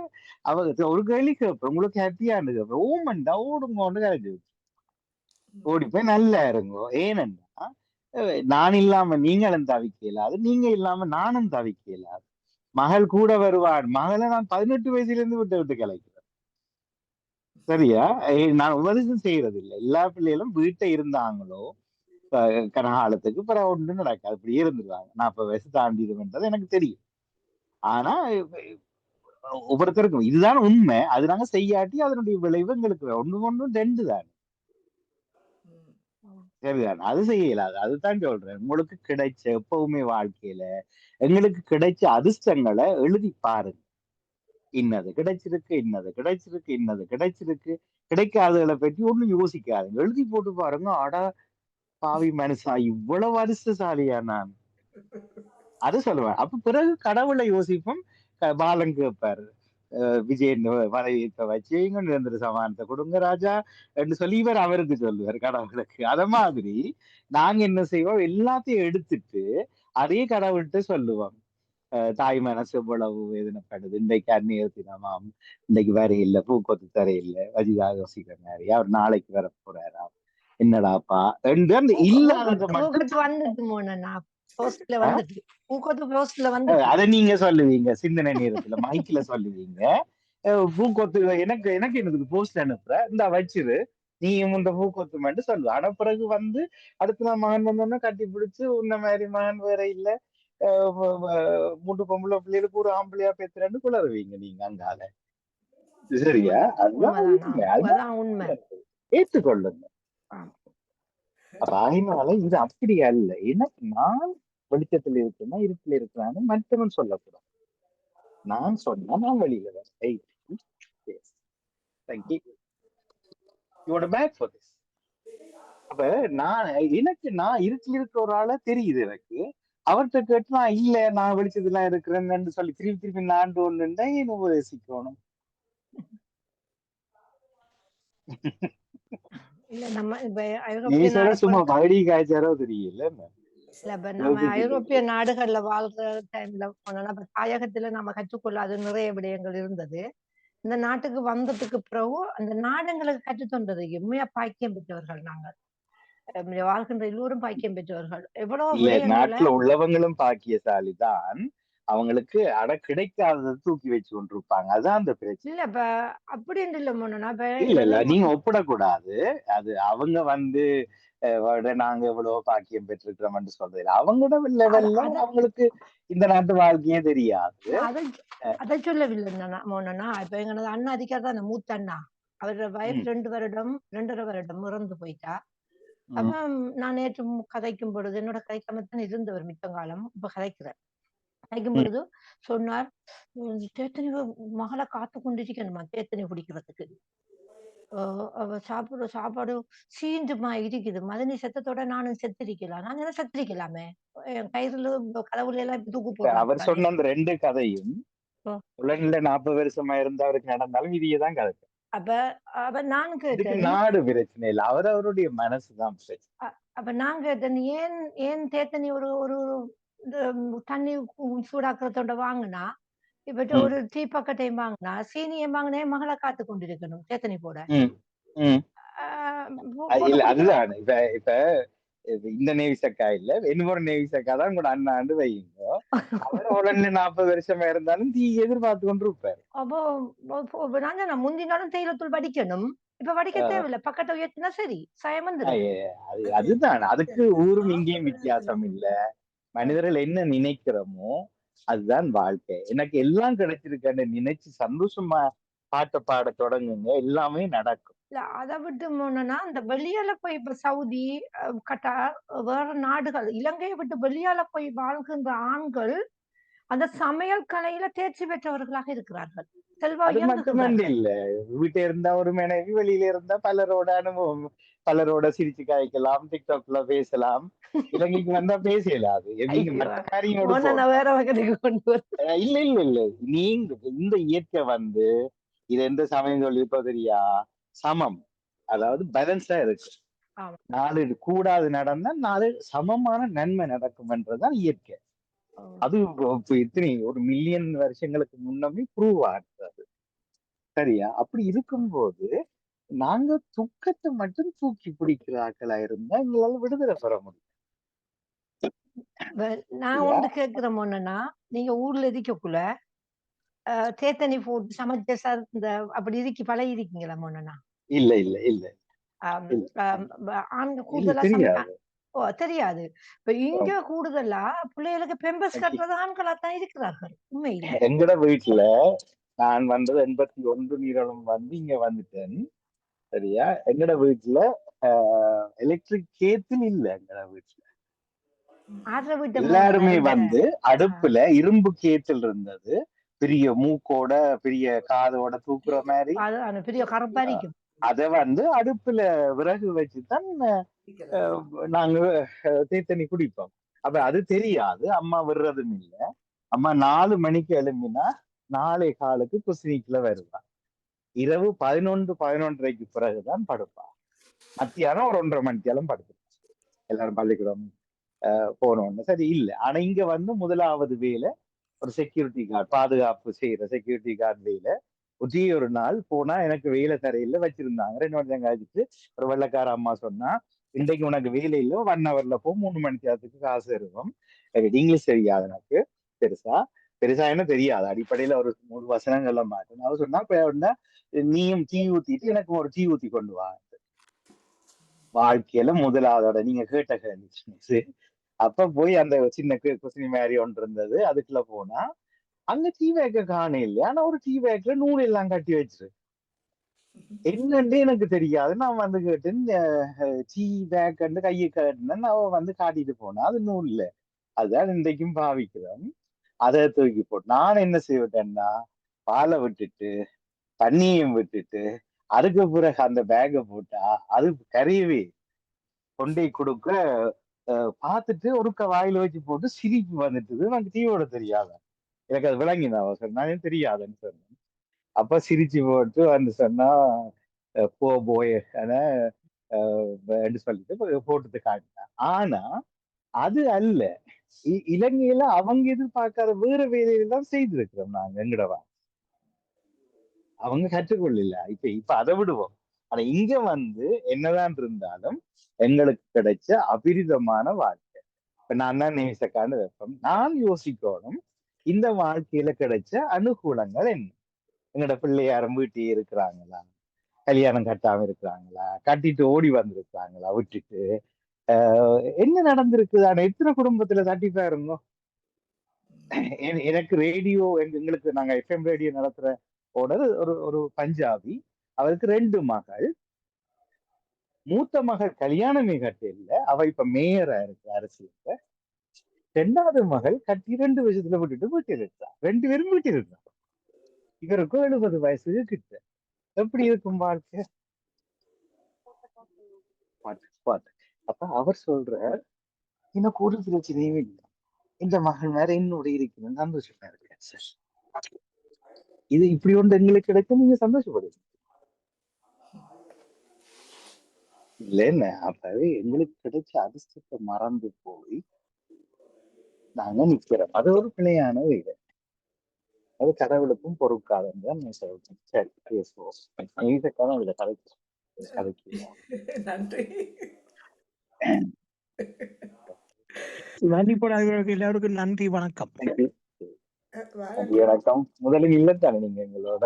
S3: அவங்க ஒரு கேள்வி கேட்பேன், உங்களுக்கு ஹாப்பியான்னு கேட்பேன். ஓமண்டா ஓடுங்கன்னு கேட்கு ஓடி போய் நல்லா இருங்கோ. ஏனண்டா நான் இல்லாம நீங்களும் தவிக்க இயலாது, நீங்க இல்லாம நானும் தவிக்க இயலாது. மகள் கூட வருவான். மகளை நான் 18 வயசுல இருந்து விட்டு விட்டு கலைக்கிறேன். சரியா? நான் உபதேசம் செய்யறது இல்லை. எல்லா பிள்ளைகளும் வீட்டை இருந்தாங்களோ கனகாலத்துக்கு பிறகு ஒன்று நடக்காது, அப்படி இருந்துருவாங்க. 40 வயசு தாண்டிடுதுன்றது எனக்கு தெரியும். ஆனா ஒவ்வொருத்தருக்கும் இதுதான் உண்மை. அது நாங்க செய்யாட்டி அதனுடைய விளைவு எங்களுக்கு ஒண்ணு ரெண்டு தான். சரிதான், அது செய்ய இயலாது. அதுதான் சொல்றேன். உங்களுக்கு கிடைச்ச எப்பவுமே வாழ்க்கையில எங்களுக்கு கிடைச்ச அதிர்ஷ்டங்களை எழுதி பாருங்க. இன்னது கிடைச்சிருக்கு, இன்னது கிடைச்சிருக்கு, இன்னது கிடைச்சிருக்கு. கிடைக்காததை பற்றி ஒண்ணும் யோசிக்காதுங்க, எழுதி போட்டு பாருங்க. அடா பாவி மனுஷா, இவ்வளவு அதிர்ஷ்டசாலியா நான், அது சொல்லுவேன். அப்ப பிறகு கடவுளை யோசிப்போம். பாலன் கேட்பாரு, விஜயன் மனைவியை வச்சு இங்க நிரந்தர சமானத்தை கொடுங்க ராஜா என்று சொல்லி இவர் அவருக்கு சொல்லுவார் கடவுளுக்கு. அத மாதிரி நாங்க என்ன செய்வோம், எல்லாத்தையும் எடுத்துட்டு அதே கடவுள்கிட்ட சொல்லுவோம். தாய் மனசு எவ்வளவு வேதனைப்படுது, இன்றைக்கு அந்நியர் தினமாம், இன்னைக்கு வர இல்ல, பூக்கொத்து தர இல்ல, வஜிதாக யோசிக்கிற மாதிரி அவர் நாளைக்கு வர போறாராம், என்னடாப்பா என்று அந்த இல்லாததை மட்டும்
S1: வந்துட்டு மோனா போஸ்ட்ல வந்துட்டு பூக்கொத்து போஸ்ட்ல வந்து
S3: அதை நீங்க சொல்லுவீங்க, சிந்தனை நேரத்துல மைக்ல சொல்லுவீங்க. பூக்கொத்து எனக்கு எனக்கு எனக்கு போஸ்ட் அனுப்புற இந்த வச்சிரு, நீ இந்த பூக்கொத்து மட்டும் சொல்லு. ஆனா பிறகு வந்து அடுத்த நாள் மகன் வந்தோன்னா கட்டி பிடிச்சு உன்ன மாதிரி மகன் வேற இல்ல, மூன்று பொம்பளை பிள்ளைகளுக்கு ஒரு ஆம்பளையா பேத்துறேன்னு குளறுவீங்க நீங்க அங்கால. சரியா? அதுதான் உண்மை. அதுதான்
S1: உண்மை.
S3: ஏற்றுக்கொள்ளுங்க. அப்ப அதனால இது அப்படி அல்ல. எனக்கு நான் வெளிச்சத்துல இருக்கேன்னா இருட்டுல இருக்கிறான்னு மற்றவன் சொல்லக்கூடாது. நான் சொன்னா நான் வெளியில வரேன். அப்ப நான் எனக்கு நான் இருட்டில் இருக்கிற ஒரு ஆளா தெரியுது எனக்கு. அவர்கிட்ட கேட்டு நான் இல்ல நான் வெளிச்சத்துலாம் இருக்கிறேன்னு சொல்லி திருப்பி திருப்பி நான் ஒண்ணுண்டா என்ன உபதேசிக்கணும்.
S1: இல்ல நம்ம
S3: நீ சொல்ல சும்மா பகடி காய்ச்சாரோ தெரியல.
S1: இல்ல இப்ப நம்ம ஐரோப்பிய நாடுகள்ல வாழ்ற டைம்ல போனோம்னா இப்ப தாயகத்துல நம்ம கற்றுக்கொள்ளாத நிறைய விடயங்கள் இருந்தது. இந்த நாட்டுக்கு வந்ததுக்கு பிறகு அந்த நாடுங்களுக்கு கற்றுத்தந்தது உண்மையா பாக்கியம் பெற்றவர்கள் நாங்கள். வாழ்கின்ற எல்லோரும் பாக்கியம் பெற்றவர்கள். எவ்வளவு
S3: நாட்டுல உள்ளவங்களும் பாக்கியசாலிதான். அவங்களுக்கு அட கிடைக்காததை தூக்கி வச்சு கொண்டிருப்பாங்க. அதான் அந்த பிரச்சனை.
S1: இல்ல இப்ப அப்படின்னு இல்ல மோனா.
S3: இல்ல நீங்க ஒப்பிடக்கூடாது. அது அவங்க வந்து நாங்க எவ்வளவு பாக்கியம் பெற்றிருக்கிறோம்னு சொல்றது அவங்களோட லெவல்ல அவங்களுக்கு இந்த நாட்டு வாழ்க்கையே தெரியாது.
S1: அதை சொல்லவில்லை மோனா. இப்ப எங்களது அண்ணா அதிகாரி தான் மூத்த அண்ணா. அவரோட வயசு 2.5 வருடம் இறந்து போயிட்டா. அப்ப நான் நேற்று கதைக்கும் பொழுது என்னோட கதைக்காமத்தான் இருந்தவர் மித்தங்காலம். இப்ப கதைக்கும் பொழுது சொன்னார், தேத்தனி மகளை காத்து கொண்டிருக்கணுமா தேத்தனி குடிக்கிறதுக்கு. சாப்பிடுற சாப்பாடு சீந்துமா இருக்குது, மதனி செத்தத்தோட நானும் செத்திருக்கலாம். நான் என்ன செத்திருக்கலாமே, என் கயிறுல கடவுள் எல்லாம் தூக்கு போட்டு.
S3: அவர் சொன்ன அந்த 2 கதையும் உலகில 40 வருஷமா இருந்தா அவருக்கு நடந்தாலும் இதையேதான் கதை.
S1: அப்ப நான் கேட்டேன்,
S3: நாடு பிரச்சனை இல்லை, அவருடைய மனசுதான் பிரச்சனை.
S1: அப்ப நான் கேட்டேன், ஏன் தேத்தனி ஒரு ஒரு தண்ணி சூடாக்குறதோட வாங்கினா இப்ப ஒரு டீ பக்கெட்டையும் வாங்கினா சீனியும் வாங்கினே மகளை காத்து கொண்டிருக்கணும் தேத்தனி போட.
S3: இல்ல அதுதான் இப்ப இப்ப இந்த நேவிசக்கா இல்ல இன்னொரு நேவிசக்கா தான் கூட அண்ணாண்டு வைங்க. அவர் உடனே 40 வருஷமா இருந்தாலும் தீ எதிர்பார்த்து கொண்டு இருப்பாரு.
S1: அப்போ நான் முந்தினாலும் தேயிலத்தூள் படிக்கணும், இப்ப படிக்க தேவையில்லை, பக்கத்தை உயர்த்தினா சரி சாயம் வந்துடும்.
S3: அதுதான், அதுக்கு ஊரும் இங்கேயும் வித்தியாசம் இல்ல. மனிதர்கள் என்ன நினைக்கிறோமோ அதுதான் வாழ்க்கை. எனக்கு எல்லாம் கிடைச்சிருக்கேன்னு நினைச்சு சந்தோஷமா பாட்ட பாட தொடங்குங்க, எல்லாமே நடக்கும்.
S1: இல்ல அதை விட்டு போனா இந்த வெளியால போய் இப்ப சவுதி, கட்டார், வேற நாடுகள், இலங்கையை விட்டு வெளியால போய் வாழ்கின்ற ஆண்கள் அந்த சமையல் கலையில தேர்ச்சி பெற்றவர்களாக இருக்கிறார்கள்.
S3: அது மட்டுமல்ல இல்ல, வீட்டை இருந்தா ஒரு மனைவி, வெளியில இருந்தா பலரோட அனுபவம், பலரோட சிரிச்சு காய்க்கலாம், டிக்டாக்ல பேசலாம். இலங்கைக்கு வந்தா பேசலாது. இல்ல இல்ல இல்ல நீங்க இந்த இயற்கை வந்து இது எந்த சமயம் சொல்லிருக்கோ தெரியா, சமம், அதாவது பேலன்ஸா இருக்கு. நாலு கூடாது நடந்தா 4 சமமான நன்மை நடக்கும் என்றதுதான் இயற்கை. அது இப்ப எத்தனை ஒரு மில்லியன் வருஷங்களுக்கு முன்னமே ப்ரூவ் ஆகுது. சரியா? அப்படி இருக்கும்போது நாங்க துக்கத்தை மட்டும் தூக்கி பிடிக்கிற ஆட்களா இருந்தா எங்களால விடுதலை பெற முடியும்.
S1: நான்
S3: சரியா?
S1: ஒன்று கேட்கிறேன் என்னன்னா, நீங்க ஊர்ல இருக்கக்குள்ள தேத்தனி போட்டு சமைச்ச இந்த அப்படி இருக்கி பழகி இருக்கீங்களா மோனனா?
S3: இல்ல இல்ல இல்ல இல்ல
S1: ஆண்கள்
S3: இல்ல
S1: கூடுதலா
S3: தெரியாது.
S1: ஓ தெரியாது. இப்ப இங்க கூடுதலா பிள்ளைகளுக்கு பெம்பஸ்
S3: Okay.
S1: கட்டுறது ஆண்களா தான் இருக்கிறார்கள் உண்மையில.
S3: எங்கட வீட்டுல நான் வந்தது 81 நீரளம் வந்து இங்க வந்துட்டேன். சரியா? எங்கட வீட்டுல எலக்ட்ரிக் கேத்தில் இல்ல. எங்கட வீட்டுல
S1: ஆடுற வீட்டு
S3: எல்லாருமே
S1: இந்த
S3: வந்து அடுப்புல இரும்பு கேத்தில் இருந்தது. பெரிய மூக்கோட பெரிய காதோட தூக்குற மாதிரி.
S1: அது பெரிய கரப்பாரிக்கும்.
S3: அத வந்து அடுப்புல விறகு வச்சுதான் நாங்க தேத்தண்ணி குடிப்போம். அப்ப அது தெரியாது. அம்மா விடுறதும் இல்ல. அம்மா 4 மணிக்கு எழும்பினா 4:15 குசினிக்குள்ள வருவா. இரவு 11:30க்கு பிறகுதான் படுப்பா. மத்தியானம் ஒரு 1:30 மணிக்கெல்லாம் படுத்து எல்லாரும் பள்ளிக்கூடம் போனோம்னு. சரி இல்ல. ஆனா இங்க வந்து முதலாவது வேலை ஒரு செக்யூரிட்டி கார்டு, பாதுகாப்பு செய்யற செக்யூரிட்டி கார்டு வேலை. ஒரே ஒரு நாள் போனா எனக்கு வேலை தரையில வச்சிருந்தாங்க. 2 வருஷம் கழிச்சு ஒரு வெள்ளக்கார அம்மா சொன்னா, இன்றைக்கு உனக்கு வேலை இல்லை, 1 ஹவர்ல போ, 3 மணி நேரத்துக்கு காசு இருக்கும். இங்கிலீஷ் தெரியாது எனக்கு பெருசா. பெருசா என்ன தெரியாது. அடிப்படையில ஒரு 3 வசனங்கள்ல மாட்டேன். அவ சொன்னா, இப்ப நீயும் டீ ஊத்திட்டு எனக்கு ஒரு டீ ஊத்தி கொண்டு வா. வாழ்க்கையில முதலாவதோட நீங்க கேட்ட கேள்வி. அப்ப போய் அந்த சின்ன குசினி மாதிரி ஒன்று இருந்தது. அதுக்குள்ள போனா அங்க டீ பேக்க காண இல்லையா. ஆனா ஒரு டீ பேக்ல நூல் எல்லாம் கட்டி வச்சிரு. என்னன்னு எனக்கு தெரியாது. நான் வந்து கேட்டேன், டீ பேக் கையை கட்டினேன். அவ வந்து காட்டிட்டு போனா அது நூல் இல்ல. அதுதான் இன்றைக்கும் பாவிக்கிறோம். அதை தூக்கி போட்டு நான் என்ன செய்விட்டேன்னா, பாலை விட்டுட்டு தண்ணியும் விட்டுட்டு அதுக்கு பிறகு அந்த பேக்கை போட்டா அது கரையவே கொண்டை கொடுக்க பார்த்துட்டு ஒருக்க வாயில வச்சு போட்டு சிரிப்பு வந்துட்டு எனக்கு டீயோட தெரியாத. எனக்கு அது விளங்கினா சொன்னானே தெரியாதுன்னு சொன்னேன். அப்ப சிரிச்சு போட்டு வந்து சொன்னா போ போய் சொல்லிட்டு போட்டுட்டு காட்டினேன். ஆனா அது அல்ல. இலங்கையில அவங்க எதிர்பார்க்காத வேற வேலையெல்லாம் செய்திருக்கிறோம் நாங்க எங்கடவா. அவங்க கற்றுக்கொள்ளல. இப்ப அதை விடுவோம். ஆனா இங்க வந்து என்னதான் இருந்தாலும் எங்களுக்கு கிடைச்ச அபிரிதமான வாழ்க்கை. இப்ப நான் தான் நேசக்கான வைப்போம். நான் யோசிக்கணும் இந்த வாழ்க்கையில கிடைச்ச அனுகூலங்கள் என்ன. எங்களோட பிள்ளையாரும் வீட்டிலே இருக்கிறாங்களா, கல்யாணம் கட்டாம இருக்கிறாங்களா, கட்டிட்டு ஓடி வந்திருக்கிறாங்களா விட்டுட்டு, என்ன நடந்திருக்குது. ஆனா எத்தனை குடும்பத்துல தட்டிப்பா இருந்தோம். எனக்கு ரேடியோ எங்களுக்கு நாங்க FM ரேடியோ நடத்துற ஓனர் ஒரு ஒரு பஞ்சாபி. அவருக்கு 2 மகள். மூத்த மகள் கல்யாணமே கட்ட இல்ல. அவ இப்ப மேயரா இருக்கு அரசியல்ல. 2வது மகள் கட்டி 2 வருஷத்துல விட்டுட்டு வீட்டில் இருக்கா. 2 பேரும் வீட்டில் இருக்கா. இவருக்கும் 70 வயசு கிட்ட. எப்படி இருக்கும் வாழ்க்கை? அப்ப அவர் சொல்ற, எனக்கு ஒரு பிரச்சனையும் இல்லை, இந்த மகள் வேற என்னோட இருக்கணும், சந்தோஷமா இருக்கேன் சார். இது இப்படி ஒன்று எங்களுக்கு கிடைக்கும், நீங்க சந்தோஷப்படுங்க இல்லைன்னு. அப்பவே எங்களுக்கு கிடைச்ச அதிர்ஷ்டத்தை மறந்து போய் நாங்க நிக்கிறோம். அது ஒரு பிழையான வீடு. அது கடவுளுக்கும் பொறுக்காதுன்னு தான் நான் சொல்றேன். சரி பேசுவோம். நீசக்கான இதுல கதைக்குவோம்.
S2: நன்றி.
S5: எல்லாருக்கும் நன்றி, வணக்கம்.
S3: வணக்கம். முதலில் இல்லத்தானே நீங்க எங்களோட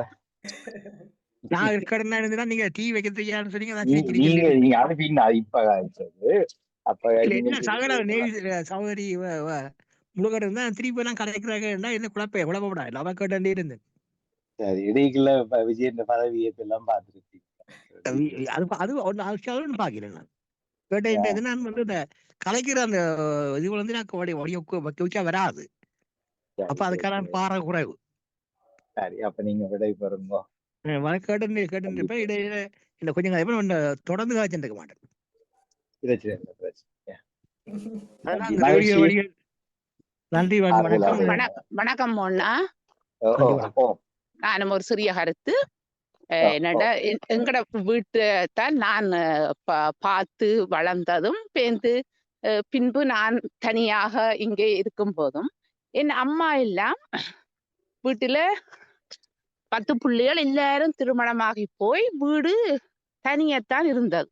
S5: நான் கடனா இருந்தேன்னா நீங்க டீ வைக்க தெரியாதுன்னு சொன்னீங்க.
S3: நீங்க அனுப்பினா இப்ப அப்ப
S5: சகோதரி முழுகட இருந்தா திருப்பி எல்லாம் கலைக்கிறாங்க. என்ன குழப்பப்படா அவ கேட்டே இருந்தேன்.
S3: சரி இடைக்குள்ள விஜய் பதவியத்தை எல்லாம் பார்த்துருக்கீங்க.
S5: அது ஒன்னு பாக்கிறேன். நான் கேட்டேன் நான் வந்து இந்த கலைக்கிற அந்த இது வந்து நான் வச்சா வராது. அப்ப அதுக்கான பாறை குறைவு.
S3: சரி அப்ப நீங்க விடை பெறுங்க.
S5: கேட்டு இடையில இந்த கொஞ்சம் தொடர்ந்து காய்ச்சிருக்க மாட்டேன். நன்றி, வணக்கம்.
S4: வணக்கம் மோனா. நானும் ஒரு சிறிய கருத்து என்னடா, எங்கட வீட்டைத்தான் நான் பார்த்து வளர்ந்ததும் பேந்து பின்பு நான் தனியாக இங்கே இருக்கும் போதும் என் அம்மா எல்லாம் வீட்டுல 10 பிள்ளைகள் எல்லாரும் திருமணமாகி போய் வீடு தனியத்தான் இருந்தது.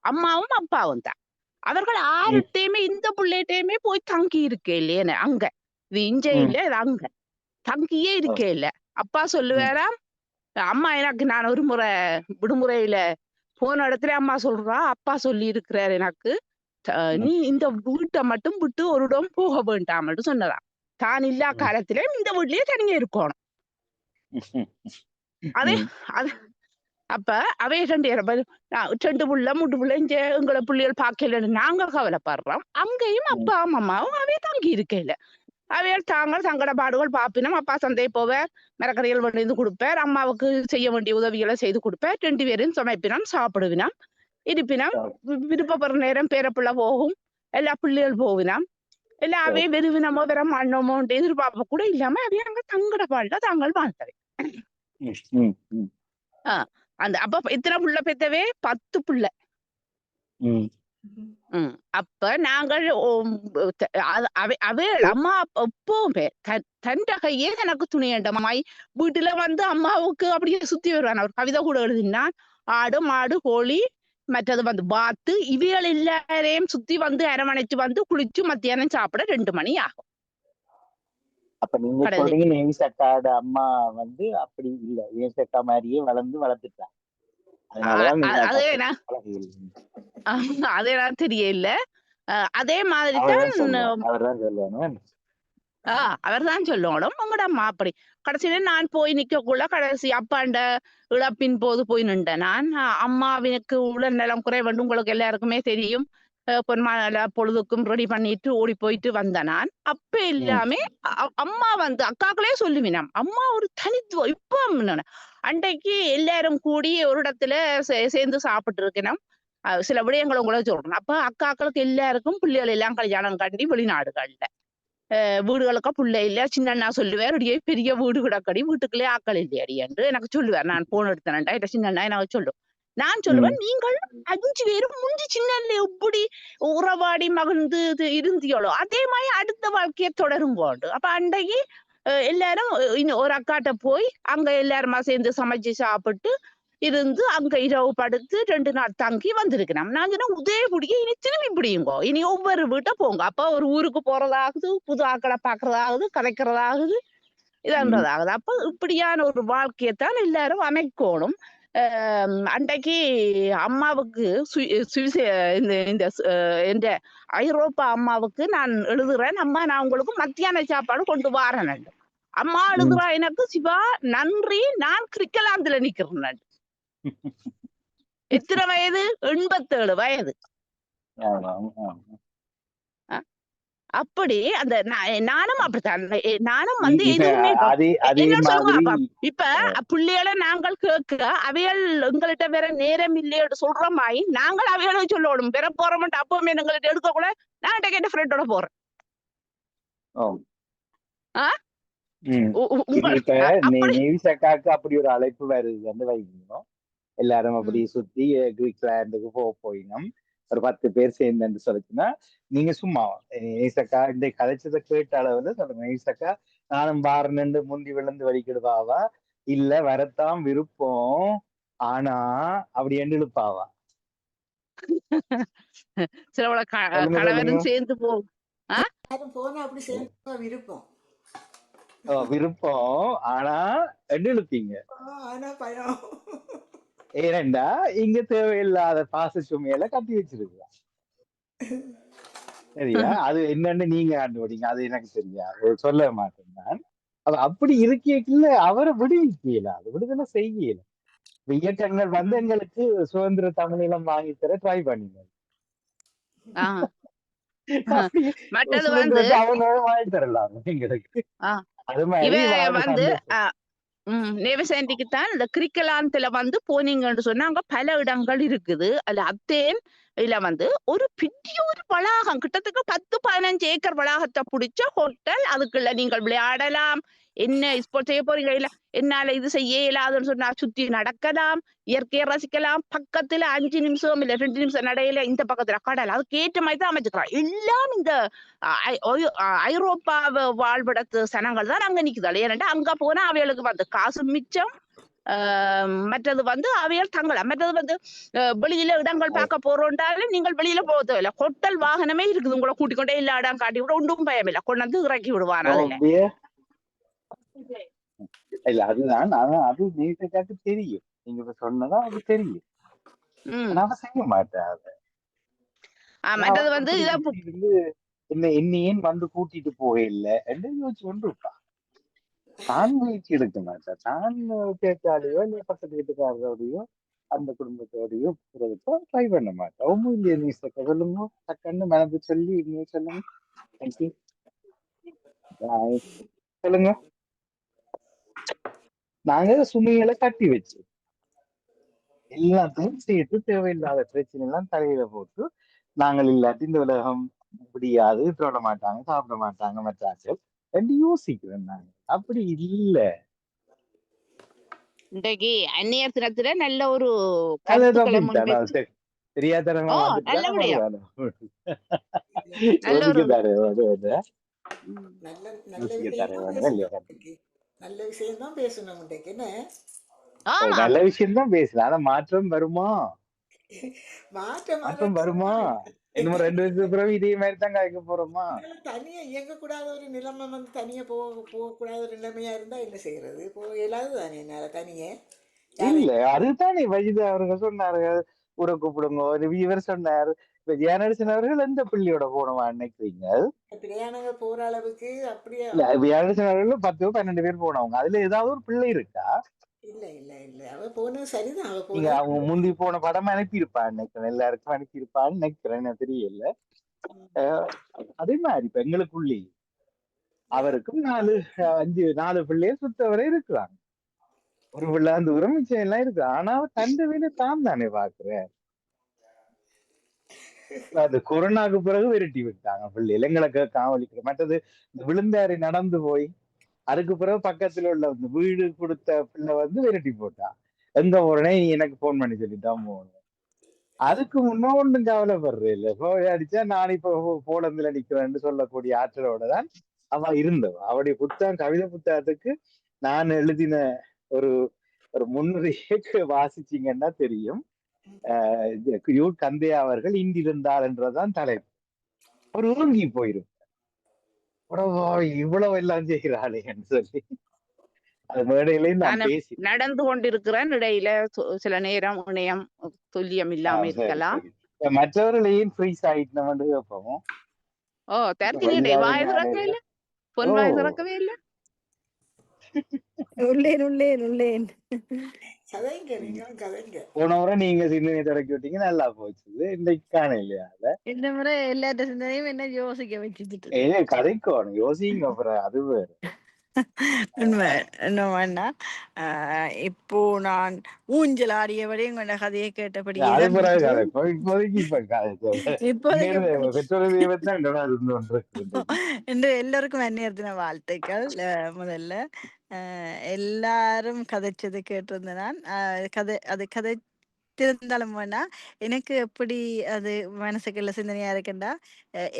S4: அம்மாவும் அப்பாவும் தான். அவர்கள் ஆறுட்டையுமே இந்த பிள்ளைகிட்டையுமே போய் தங்கி இருக்கே இல்லையே அங்க. இது இஞ்ச இல்ல, இது அங்க தங்கியே இருக்கே இல்ல. அப்பா சொல்லுவாராம், அம்மா எனக்கு நான் ஒரு முறை விடுமுறையில போன இடத்துல அம்மா சொல்றா, அப்பா சொல்லி இருக்கிறார் எனக்கு, நீ இந்த வீட்டை மட்டும் விட்டு ஒரு இடம் போக வேண்டாம் சொன்னதாம். தான் இல்லா காலத்திலே இந்த வீட்லயே தனியா இருக்கணும். அதே அது அப்ப அவைய 2 புள்ள 3 புள்ள இங்க எங்களை பிள்ளைகள் பார்க்கலன்னு நாங்க கவலைப்படுறோம். அங்கேயும் அப்பாவும் அம்மாவும் அவைய தங்கி இருக்கல. அவையால் தாங்கள் சங்கட பாடுகள் பாப்பினம். அப்பா சந்தை போவார், மரக்கறிகள் வந்து கொடுப்பார், அம்மாவுக்கு செய்ய வேண்டிய உதவிகளை செய்து கொடுப்பார், 2 பேரும் சமைப்பினம், சாப்பிடுவினம், இருப்பினம், விருப்பப்படுற நேரம் பேரப்பிள்ளை போகும், எல்லா பிள்ளைகள் போவினம், எல்லா அவைய வெறுவினமோ வெற மண்ணமோ எதிர்பார்ப்ப கூட இல்லாம அவைய அங்க தங்கட பாடல தாங்கள் வாழ்ந்தவை. அந்த அப்ப இத்தனை புள்ள பெத்தவே 10 புள்ள. அப்ப நாங்கள் அம்மா எப்பவுமே தண்ட கையே எனக்கு துணியண்டமாய் வீட்டுல வந்து அம்மாவுக்கு அப்படியே சுத்தி வருவான். அவர் கவிதை கூட எழுதினான். ஆடு மாடு கோழி மற்றது வந்து பாத்து இவைகள் எல்லாரையும் சுத்தி வந்து அரவணைச்சு வந்து குளிச்சு மத்தியானம் சாப்பிட 2 மணி ஆகும்.
S3: அப்ப நீங்க சொல்றீங்க நேவிஸ் அக்காவோட அம்மா வந்து அப்படி இல்ல, நேவிஸ் அக்கா மாதிரியே வளர்ந்துட்டாங்க.
S4: அதே நான் தெரியல. அதே மாதிரிதான் அவர்தான் சொல்லணும். உங்களோட அம்மா அப்படி கடைசியில நான் போய் நிக்கக்குள்ள கடைசி அப்பாண்ட இழப்பின் போது போய் நின்றேன். நான் அம்மாவினுக்கு உடல் நலம் குறைவண்டு உங்களுக்கு எல்லாருக்குமே தெரியும். பொன்மால பொழுதுக்கும் ரெடி பண்ணிட்டு ஓடி போயிட்டு வந்த நான். அப்ப எல்லாமே அம்மா வந்து அக்காக்களே சொல்லுவினாம், அம்மா ஒரு தனித்துவம். இப்ப அன்றைக்கு எல்லாரும் கூடி ஒரு இடத்துல சேர்ந்து சாப்பிட்டு இருக்கணும். சில விடயங்களை உங்களை சொல்றேன். அப்ப அக்காக்களுக்கு எல்லாருக்கும் பிள்ளைகள் எல்லாம் கல்யாணம் கண்டி வெளிநாடுகள்ல வீடுகளுக்கா பிள்ளை இல்ல. சின்ன அண்ணா சொல்லுவார், அடியே பெரிய வீடு கிடக்கடி, வீட்டுக்குள்ளே ஆக்கள் இல்லையடி என்று எனக்கு சொல்லுவார். நான் போன் எடுத்தேன்டா இல்ல சின்ன அண்ணா எனக்கு சொல்லும். நான் சொல்லுவேன், நீங்கள் 5 பேரும் முந்தி சின்ன எப்படி உறவாடி மகிழ்ந்து இருந்தியோளோ அதே மாதிரி அடுத்த வாழ்க்கையை தொடருங்கோண்டு. அப்ப அன்றைக்கு எல்லாரும் ஒரு அக்காட்ட போய் அங்க எல்லாருமா சேர்ந்து சமைச்சு சாப்பிட்டு இருந்து அங்க இரவு படுத்து 2 நாள் தங்கி வந்திருக்கிறோம். நான் சொன்னா உதயகுடியே இனி திரும்பி பிடியுங்கோ, இனி ஒவ்வொரு வீட்டை போங்க. அப்ப ஒரு ஊருக்கு போறதாகுது, புது ஆக்களை பாக்குறதாகுது, கதைக்கிறதாகுது, இதுன்றதாகுது. அப்ப இப்படியான ஒரு வாழ்க்கையைத்தான் எல்லாரும் அமைக்கணும். அன்றைக்கு அம்மாவுக்கு இந்த ஐரோப்பா அம்மாவுக்கு நான் எழுதுறேன், அம்மா நான் உங்களுக்கு மத்தியான சாப்பாடு கொண்டு வாரேன். அம்மா எழுதுறா எனக்கு, சிவா நன்றி, நான் கிரிக்கலாந்துல நிக்கிறேன். எத்தனை வயது? 87 வயது. அப்படி அந்த நானும் அப்படித்தான். நானும் வந்து எதுவுமே இப்ப பிள்ளைகளை நாங்கள் கேட்க அவைகள் எங்கள்கிட்ட வேற நேரம் இல்லையோட சொல்ற மாதிரி நாங்கள் அவைகளை சொல்லணும். வேற போற மாட்டோம். அப்பவுமே எங்கள்கிட்ட எடுக்க கூட நான் கேட்ட ஃப்ரெண்டோட போறேன்.
S3: அப்படி ஒரு அழைப்பு வருது வந்து வைக்கணும். எல்லாரும் அப்படி சுத்தி கிரீக்லாண்டுக்கு போயினோம். ஒரு 10 பேர் சேர்ந்து சொல்லிச்சுன்னா நீங்க சும்மா நேசக்கா இந்த கதைச்சதை கேட்ட அளவுல சொல்லுங்க. நேசக்கா நானும் பாருன்னு முந்தி விழுந்து வலிக்கிடுவாவா, இல்ல வரத்தான் விருப்பம் ஆனா அப்படி என்று இழுப்பாவா?
S4: சில கணவரும் சேர்ந்து போனா
S2: அப்படி சேர்ந்து விருப்பம்
S3: விருப்பம் ஆனா என்று இழுப்பீங்க.
S2: பயம்
S3: ஏனண்டா இங்க தேவையில்லாத பாச சுமையில கட்டி வச்சிருக்கா. சரியா? அது என்னன்னு நீங்க கண்டுபிடிங்க, அது எனக்கு தெரியாது, சொல்ல மாட்டேன் நான். அப்படி இருக்கல அவரை விடுவிக்கல, அது விடுதலை செய்யல. இயக்கங்கள் வந்து எங்களுக்கு சுதந்திர தமிழீழம் வாங்கி தர ட்ரை பண்ணிங்க. அவனோட வாங்கி தரலாம் எங்களுக்கு. அது மாதிரி வந்து
S4: நேவசேண்டிக்குத்தான் இந்த கிரிக்கலாந்துல வந்து போனீங்கன்னு சொன்னா அங்க பல இடங்கள் இருக்குது. அதுல அத்தேன் இல்ல வந்து ஒரு பெரிய ஒரு வளாகம், கிட்டத்தட்ட 10-15 ஏக்கர் வளாகத்தை பிடிச்ச ஹோட்டல். அதுக்குள்ள நீங்கள் விளையாடலாம், என்ன இப்போ செய்ய போறீங்க இல்ல என்னால இது செய்ய இயலாதுன்னு சொன்னா சுத்தி நடக்கலாம், இயற்கையை ரசிக்கலாம். பக்கத்துல 5 நிமிஷம் இல்ல 2 நிமிஷம் நடையில இந்த பக்கத்துல கடல், அதுக்கு ஏற்ற மாதிரி தான் அமைச்சுக்கலாம். எல்லாம் இந்த ஐரோப்பா வாழ்விடத்து சனங்கள் தான் அங்க நிக்குதாள். ஏன்னா அங்க போனா அவைகளுக்கு வந்து காசு மிச்சம். மற்றது வந்து அவையால் தங்கலாம். மற்றது வந்து வெளியில இடங்கள் பார்க்க போறோம்னாலும் நீங்கள் வெளியில போக தேவையில்ல. ஹோட்டல் வாகனமே இருக்குது, உங்களை கூட்டிக் கொண்டே எல்லா இடம் காட்டி விட ஒன்றும் பயம் இல்லை, கொண்டு வந்து இறக்கி விடுவான் அதுல.
S3: இல்ல அதுதான் அது நேற்றுக்காக்கு தெரியும், நீங்க இப்ப சொன்னதா அது தெரியும். ஆனா அவ செய்ய மாட்டேன் அதை.
S4: மற்றது வந்து
S3: என்ன ஏன் வந்து கூட்டிட்டு போக இல்லை என்று யோசிச்சு கொண்டு இருப்பா. தான் முயற்சி எடுக்க மாட்டேன். தான் கேட்டாலேயோ இல்ல பக்கத்து வீட்டுக்காரரோடையோ அந்த குடும்பத்தோடையோ போறதுக்கோ ட்ரை பண்ண மாட்டேன். ரொம்ப இல்லையா நீ சொல்லுங்க, டக்குன்னு மனது சொல்லி நீ சொல்லுங்க. சொல்லுங்க. நாங்க சுமைகளை கட்டி வச்சு எல்லாத்தையும் சேர்த்து தேவையில்லாத பிரச்சனை எல்லாம் தலையில போட்டு நாங்கள் இல்லாட்டி இந்த உலகம் முடியாது, தொட மாட்டாங்க, சாப்பிட மாட்டாங்க மற்றாக்கள் என்று யோசிக்கிறேன் நாங்க. அப்படி இல்ல.
S4: இன்றைக்கு அந்நியர் தினத்துல நல்ல ஒரு
S3: தெரியாதனமா
S4: நல்ல
S2: விஷயம் தான் பேசணும்.
S3: நல்ல விஷயம் தான் பேசலாம். ஆனா மாற்றம் வருமா?
S2: மாற்றம்
S3: வருமா? இன்னும் 2 வருஷத்துக்கு பிறகு இதே மாதிரி தான் காய்க்க போறோமா?
S2: தனியா இயங்க கூடாத ஒரு நிலைமை வந்து தனியா போகக்கூடாத ஒரு நிலைமையா இருந்தா என்ன செய்யறது? போகலாது தானே என்னால தனியே.
S3: இல்ல அதுதானே வயது அவர்கள் சொன்னார்கள், ஊரை கூப்பிடுங்க. இவர் சொன்னார் ஜெயநரசன் அவர்கள் எந்த பிள்ளையோட போனவா நினைக்கிறீங்க?
S2: பிள்ளையானவங்க போற அளவுக்கு அப்படியே
S3: ஜெயநரசன் அவர்கள் 10-12 பேர் போனவங்க. அதுல ஏதாவது ஒரு பிள்ளை இருக்கா?
S2: இல்ல இல்ல இல்ல அவ போனது சரிதான்.
S3: நீங்க அவங்க முந்தி போன படம் அனுப்பியிருப்பான்னு நினைக்கிறேன், எல்லாருக்கும் அனுப்பியிருப்பான்னு நினைக்கிறேன், தெரியல. அதே மாதிரி இப்ப எங்களுக்குள்ளே அவருக்கும் 4 பிள்ளைய சுத்தவரை இருக்கிறாங்க. ஒரு பிள்ளை தூரம் மிச்சம் எல்லாம் இருக்கு. ஆனா தந்த வீடு தான் தானே பாக்குறேன். அது கொரோனாவுக்கு பிறகு விரட்டி விட்டாங்க பிள்ளைகள், எங்களுக்கு காவலிக்கிற. மற்றது விழுந்தாரி நடந்து போய் அதுக்கு பிறகு பக்கத்துல உள்ள வீடு கொடுத்த பிள்ளை வந்து விரட்டி போட்டான். எங்க போறனே நீ எனக்கு போன் பண்ணி சொல்லிட்டான் போகணும். அதுக்கு முன்ன ஒன்றும் கவலைப்படுறது இல்லை. போய் அடிச்சா நான் இப்ப போலந்துல நிக்கிறேன்னு சொல்லக்கூடிய ஆற்றலோட தான் அவ இருந்தவ. அவருடைய புத்தகம், கவிதை புத்தகத்துக்கு நான் எழுதின ஒரு முன்னுரையை வாசிச்சீங்கன்னா தெரியும். கந்தையா அவர்கள் இன்றிருந்தார் என்றதான் தலைப்பு. அவர் உறங்கி போயிரும். இவ்வளவு எல்லாம் செய்கிறாளேன்னு சொல்லி அது மேடையிலையும் நான் பேசி
S4: நடந்து கொண்டிருக்கிறேன். இடையில சில நேரம் இணையம் துல்லியம் இல்லாம இருக்கலாம்.
S3: மற்றவர்களையும் ஃப்ரீஸ் ஆயிட்டு நம்ம கேட்போம்.
S4: தர்த்தினி வாய் திறக்கவே இல்லை, பொன் வாய் திறக்கவே இல்லை.
S3: போன முறை நீங்க சிந்தனை தொடக்கி விட்டீங்க, நல்லா போச்சு. இன்னைக்கு காண இல்லையா?
S6: இந்த முறை எல்லாத்த சிந்தனையும் என்ன யோசிக்க வச்சுட்டு
S3: கதைக்கோணும், யோசிங்க. அப்புறம் அது வேறு
S6: என்னன்னா, இப்போ நான் ஊஞ்சல் ஆடியபடியும் கொண்ட கதையை கேட்டபடி என்று எல்லோருக்கும் அந்நியத்தின வாழ்த்துக்கள். முதல்ல எல்லாரும் கதைச்சது கேட்டிருந்த நான் கதை இருந்தாலும் வேணா எனக்கு எப்படி அது மனசுக்குள்ள சிந்தனையா இருக்குண்டா,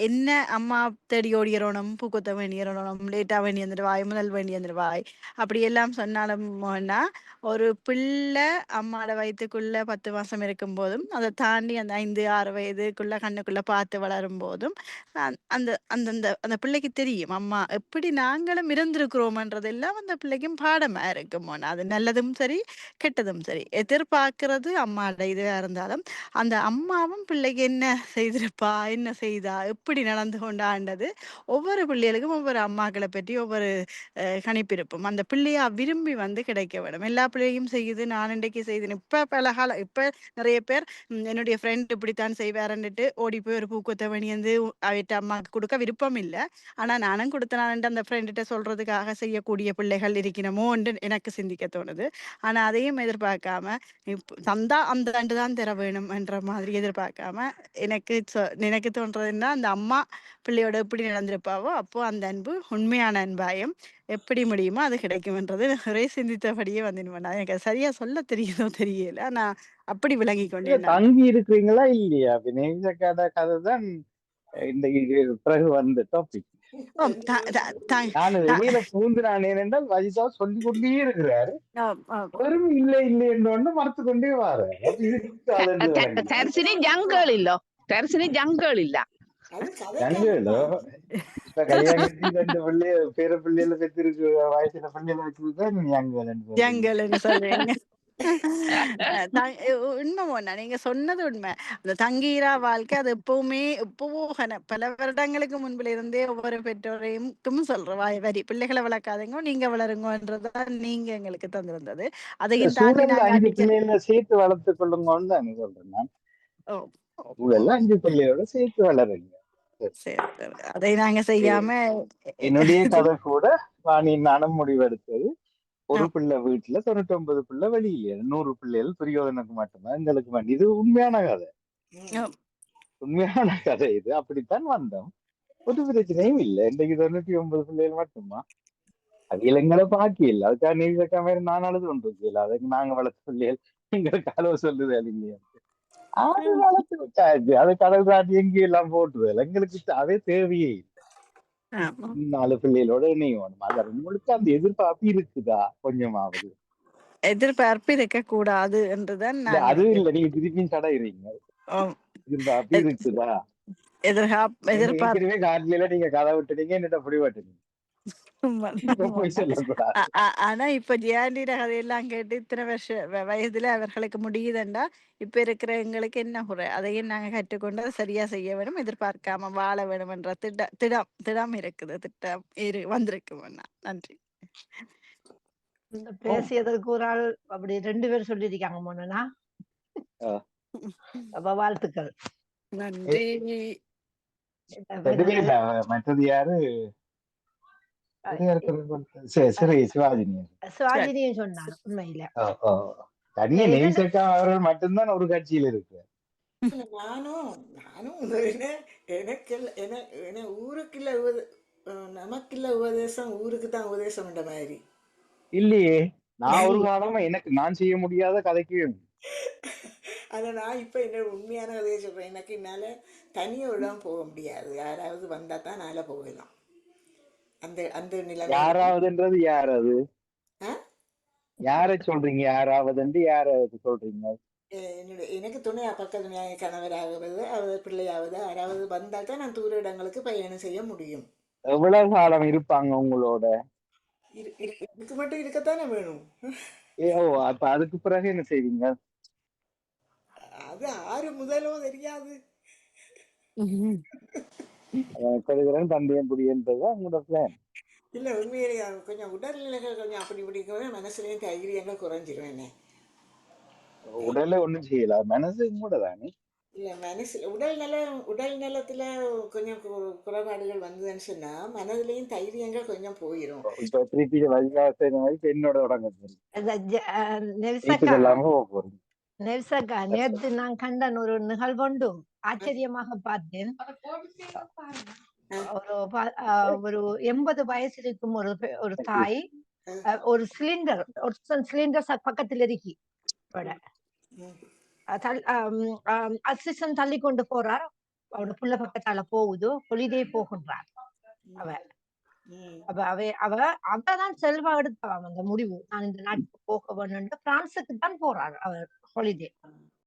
S6: என்ன அம்மா தேடி ஓடிறோணும், பூக்கொத்த வேண்டியறோணும், லேட்டா வேண்டி வந்துடுவாய், முதல் வேண்டி வந்துடுவாய், அப்படி எல்லாம் சொன்னாலும் வேணா ஒரு பிள்ளை அம்மாவோட வயிற்றுக்குள்ள 10 மாசம் இருக்கும் போதும் அதை தாண்டி அந்த 5-6 வயதுக்குள்ள கண்ணுக்குள்ள பார்த்து வளரும் போதும் அந்த அந்த அந்த பிள்ளைக்கு தெரியும் அம்மா எப்படி நாங்களும் இருந்திருக்கிறோம்ன்றது எல்லாம் அந்த பிள்ளைக்கும் பாடமா இருக்கும். அது நல்லதும் சரி கெட்டதும் சரி. எதிர்பார்க்கறது அம்மா இதுவா இருந்தாலும் அந்த அம்மாவும் பிள்ளைக்கு என்ன செய்திருப்பா, என்ன செய்தா, எப்படி நடந்து கொண்டாண்டது ஒவ்வொரு பிள்ளைகளுக்கும் ஒவ்வொரு அம்மாக்களை பற்றி ஒவ்வொரு கணிப்பிருப்போம். அந்த பிள்ளையா விரும்பி வந்து கிடைக்க வேணும். எல்லா பிள்ளையும் செய்யுது, நான் இன்றைக்கு செய்தேன். இப்ப பல காலம் இப்ப நிறைய பேர் என்னுடைய ஃப்ரெண்ட் இப்படித்தான் செய்வாருன்னுட்டு ஓடி போய் ஒரு பூக்கொத்த வேணி வந்து அவட்ட அம்மாவுக்கு கொடுக்க விருப்பம் இல்லை. ஆனா நானும் கொடுத்தனான்ட்டு அந்த ஃப்ரெண்ட்ட சொல்றதுக்காக செய்யக்கூடிய பிள்ளைகள் இருக்கணுமோ என்று எனக்கு சிந்திக்க தோணுது. ஆனா அதையும் எதிர்பார்க்காம தந்தா அந்த ஆண்டு தான் தர வேணும் என்ற மாதிரி எதிர்பார்க்காம எனக்கு தோன்றதுன்னா அந்த அம்மா பிள்ளையோட எப்படி நடந்திருப்பாவோ அப்போ அந்த அன்பு உண்மையான அன்பாயம் எப்படி முடியுமோ அது கிடைக்கும்ன்றது நிறைய சிந்தித்தபடியே வந்துடுவேன். எனக்கு அது சரியா சொல்ல தெரியுதோ தெரியல, நான் அப்படி விளங்கி
S3: இல்ல
S6: கொண்டேன் நான்.
S3: தங்கி இருக்கிறீங்களா இல்லையா? வினேசக்கான கதை தான் இந்த பிறகு வந்த டாபிக்.
S6: ஓ, த- த- த-
S3: நான்
S6: த-
S3: வெளியில பூந்து நான் ஏனென்றால் வஜிதா சொல்லி கொண்டே இருக்கிறாரு.
S6: ஆம், ஆம்.
S3: வெறும் இல்லை இல்லை என்று மறுத்து கொண்டே வாரு. அப்ப இதுக்கு அது என்று விளங்கி
S4: தரிசினி ஜங்கல் இல்லோ, தரிசினி ஜங்கல் இல்ல.
S2: அது
S3: ஜங்கலோ
S2: கதைக்காகத்தான்.
S3: இப்ப கல்யாணம் கட்டி 2 பிள்ளைய பேர பிள்ளைகளை பெற்றிருக்கு வயசுல பிள்ளைகளை வச்சிருக்கா நீ ஜங்கல்னு சொல்றீங்க.
S6: ஜங்கல்னு சொல்றீங்க. உண்மை நீங்க சொன்னது உண்மை. அந்த தங்கீரா வாழ்க்கை அது எப்பவோ பல வருடங்களுக்கு முன்புல இருந்தே ஒவ்வொரு பெற்றோரையும் சொல்ற வரி பிள்ளைகளை வளர்க்காதீங்க நீங்க வளருங்கன்றதான் நீங்க எங்களுக்கு தந்திருந்தது. அதையும் தாண்டி
S3: சூழல்ல
S6: நாங்க
S3: 5
S6: அடிக்க
S3: பிள்ளைகளை சேர்த்து வளர்த்து கொள்ளுங்கன்னு தான் சொல்றேன் நான்.
S6: ஓ, ஓ, ஓ.
S3: சூழல்ல 5 பிள்ளையோட சேர்த்து வளருங்க.
S6: சரி, சரி. அதை நாங்க செய்யாம
S3: என்னுடைய கதை கூட வாணியின் நானும் முடிவெடுத்தது. ஒரு
S6: ஆம்,
S3: பிள்ளை வீட்டுல 99 பிள்ளை வெளியில 100 பிள்ளைகள் துரியோதனுக்கு மட்டும்தான் எங்களுக்கு வேண்டி. இது உண்மையான கதை,
S6: ஆம்.
S3: உண்மையான கதை. இது அப்படித்தான் வந்தோம். ஒரு பிரச்சனையும் இல்லை. இன்றைக்கு 99 பிள்ளைகள் மட்டுமா அது இளைஞரை பாக்கி இல்லை. அதுக்காக நீதிக்கா மாதிரி நான் அழுது கொண்டு இருக்கல. அதுக்கு நாங்க வளர்த்த பிள்ளைகள் எங்களுக்கு அளவு சொல்லுது இல்லையா? அது வளர்த்து விட்டாச்சு. அது கடல் தாண்டி எங்கேயும் எல்லாம் போட்டுது. எங்களுக்கு அதே தேவையே இல்லை.
S6: ஆமா.
S3: 4 பிள்ளைகளோட இணையணும். அது உங்களுக்கு அந்த எதிர்பார்ப்பு இருக்குதா கொஞ்சமாவது?
S6: எதிர்பார்ப்பு இருக்க கூடாது என்றுதான்
S3: இல்ல
S6: நான்
S3: அது
S6: நினைக்கிறேன்.
S3: இல்ல, நீங்க திருப்பியும் தடையிறீங்க.
S6: ஆம்.
S3: எதிர்பார்ப்பு
S6: எத்-
S3: இருக்குதா?
S6: எதிர்பார்ப்பு
S3: ஏற்கனவே காலையில நீங்க கதை விட்டுட்டீங்க, என்னட்ட புடி விட்டுட்டீங்க. இப்ப போய் சொல்லக்கூடாது.
S6: ஆனா இப்ப ஜியாண்டிட கதையெல்லாம் கேட்டு இத்தனை வயதுல அவர்களுக்கு முடியுதுண்டா இப்ப இருக்கிற எங்களுக்கு என்ன குறை அதையும் நாங்க கற்றுக்கொண்டு அதை சரியா செய்ய வேணும், எதிர்பார்க்காம வாழ வேணும் என்ற திடம் இருக்குது. திட்டம் வந்திருக்கு. நன்றி.
S1: இந்த பேசியதற்கு ஒரு ஆள் அப்படி 2 பேர் சொல்லியிருக்காங்க மோனா. அப்ப வாழ்த்துக்கள்.
S6: நன்றி.
S3: மற்றது யாரு? சரி சிவாஜினி.
S1: சிவாஜினியும் சொன்னாங்க உண்மையில.
S3: தனியா நெய்சக்கா அவர்கள் மட்டும்தான் ஒரு கட்சியில் இருக்கு.
S2: நானும் எனக்கு ஊருக்குள்ள நமக்குள்ள உபதேசம் ஊருக்கு தான் உபதேசம் என்ற மாதிரி
S3: இல்லையே, நான் ஒரு காலமா நான் செய்ய முடியாத கதைக்கு
S2: அதை நான் இப்ப என்ன உண்மையான கதையை சொல்றேன். எனக்கு என்னால தனியோடம் போக முடியாது. யாராவது வந்தா தான் நாள போகலாம். அந்த அந்த நிலைமை
S3: யாராவதுன்றது யார்? அது யார சொல்றீங்க? யாராவது யாராவது சொல்றீங்க?
S2: எனக்கு துணையா பக்க துணையாக கணவராவது அவர் பிள்ளையாவது யாராவது வந்தால் தான் நான் தூர இடங்களுக்கு பயணம் செய்ய முடியும்.
S3: எவ்வளவு காலம் இருப்பாங்க உங்களோட?
S2: இதுக்கு மட்டும் இருக்கத்தானே வேணும்.
S3: அப்ப அதுக்கு பிறகு என்ன செய்வீங்க?
S2: அது 6 முதலோ தெரியாது.
S3: தந்தையம் புரியன்றதுதான் உங்களோட பிளான்?
S2: இல்ல உண்மையிலேயே கொஞ்சம் உடல்நிலைகள் கொஞ்சம் அப்படி இப்படி மனசுலயும் தைரியங்கள் குறைஞ்சிருவேன்.
S3: உடல்ல ஒண்ணும் செய்யல, மனசு கூட தானே.
S2: இல்ல மனசு உடல் நலத்துல கொஞ்சம் குறைபாடுகள் வந்ததுன்னு சொன்னா மனதிலையும் தைரியங்கள் கொஞ்சம் போயிரும்.
S3: இப்ப திருப்பி என்னோட தொடங்க
S1: நெல்சக்கா நேற்று நான் கண்டன் ஒரு நிகழ்வுண்டு ஆச்சரியமாக பார்த்தேன். ஒரு 80 வயசு இருக்கும் ஒரு தாய் ஒரு சிலிண்டர் பக்கத்துல இருக்கி அசிஸ்டன்ட் தள்ளி கொண்டு போறார். அவரோட புள்ள பக்கத்தால போகுது, ஹொலிடே போகின்றார் அவதான் செல்வா எடுத்தவன் அந்த முடிவு. நான் இந்த நாட்டுக்கு போக வேணும்னு பிரான்சுக்கு தான் போறார் அவர் ஹொலிடே.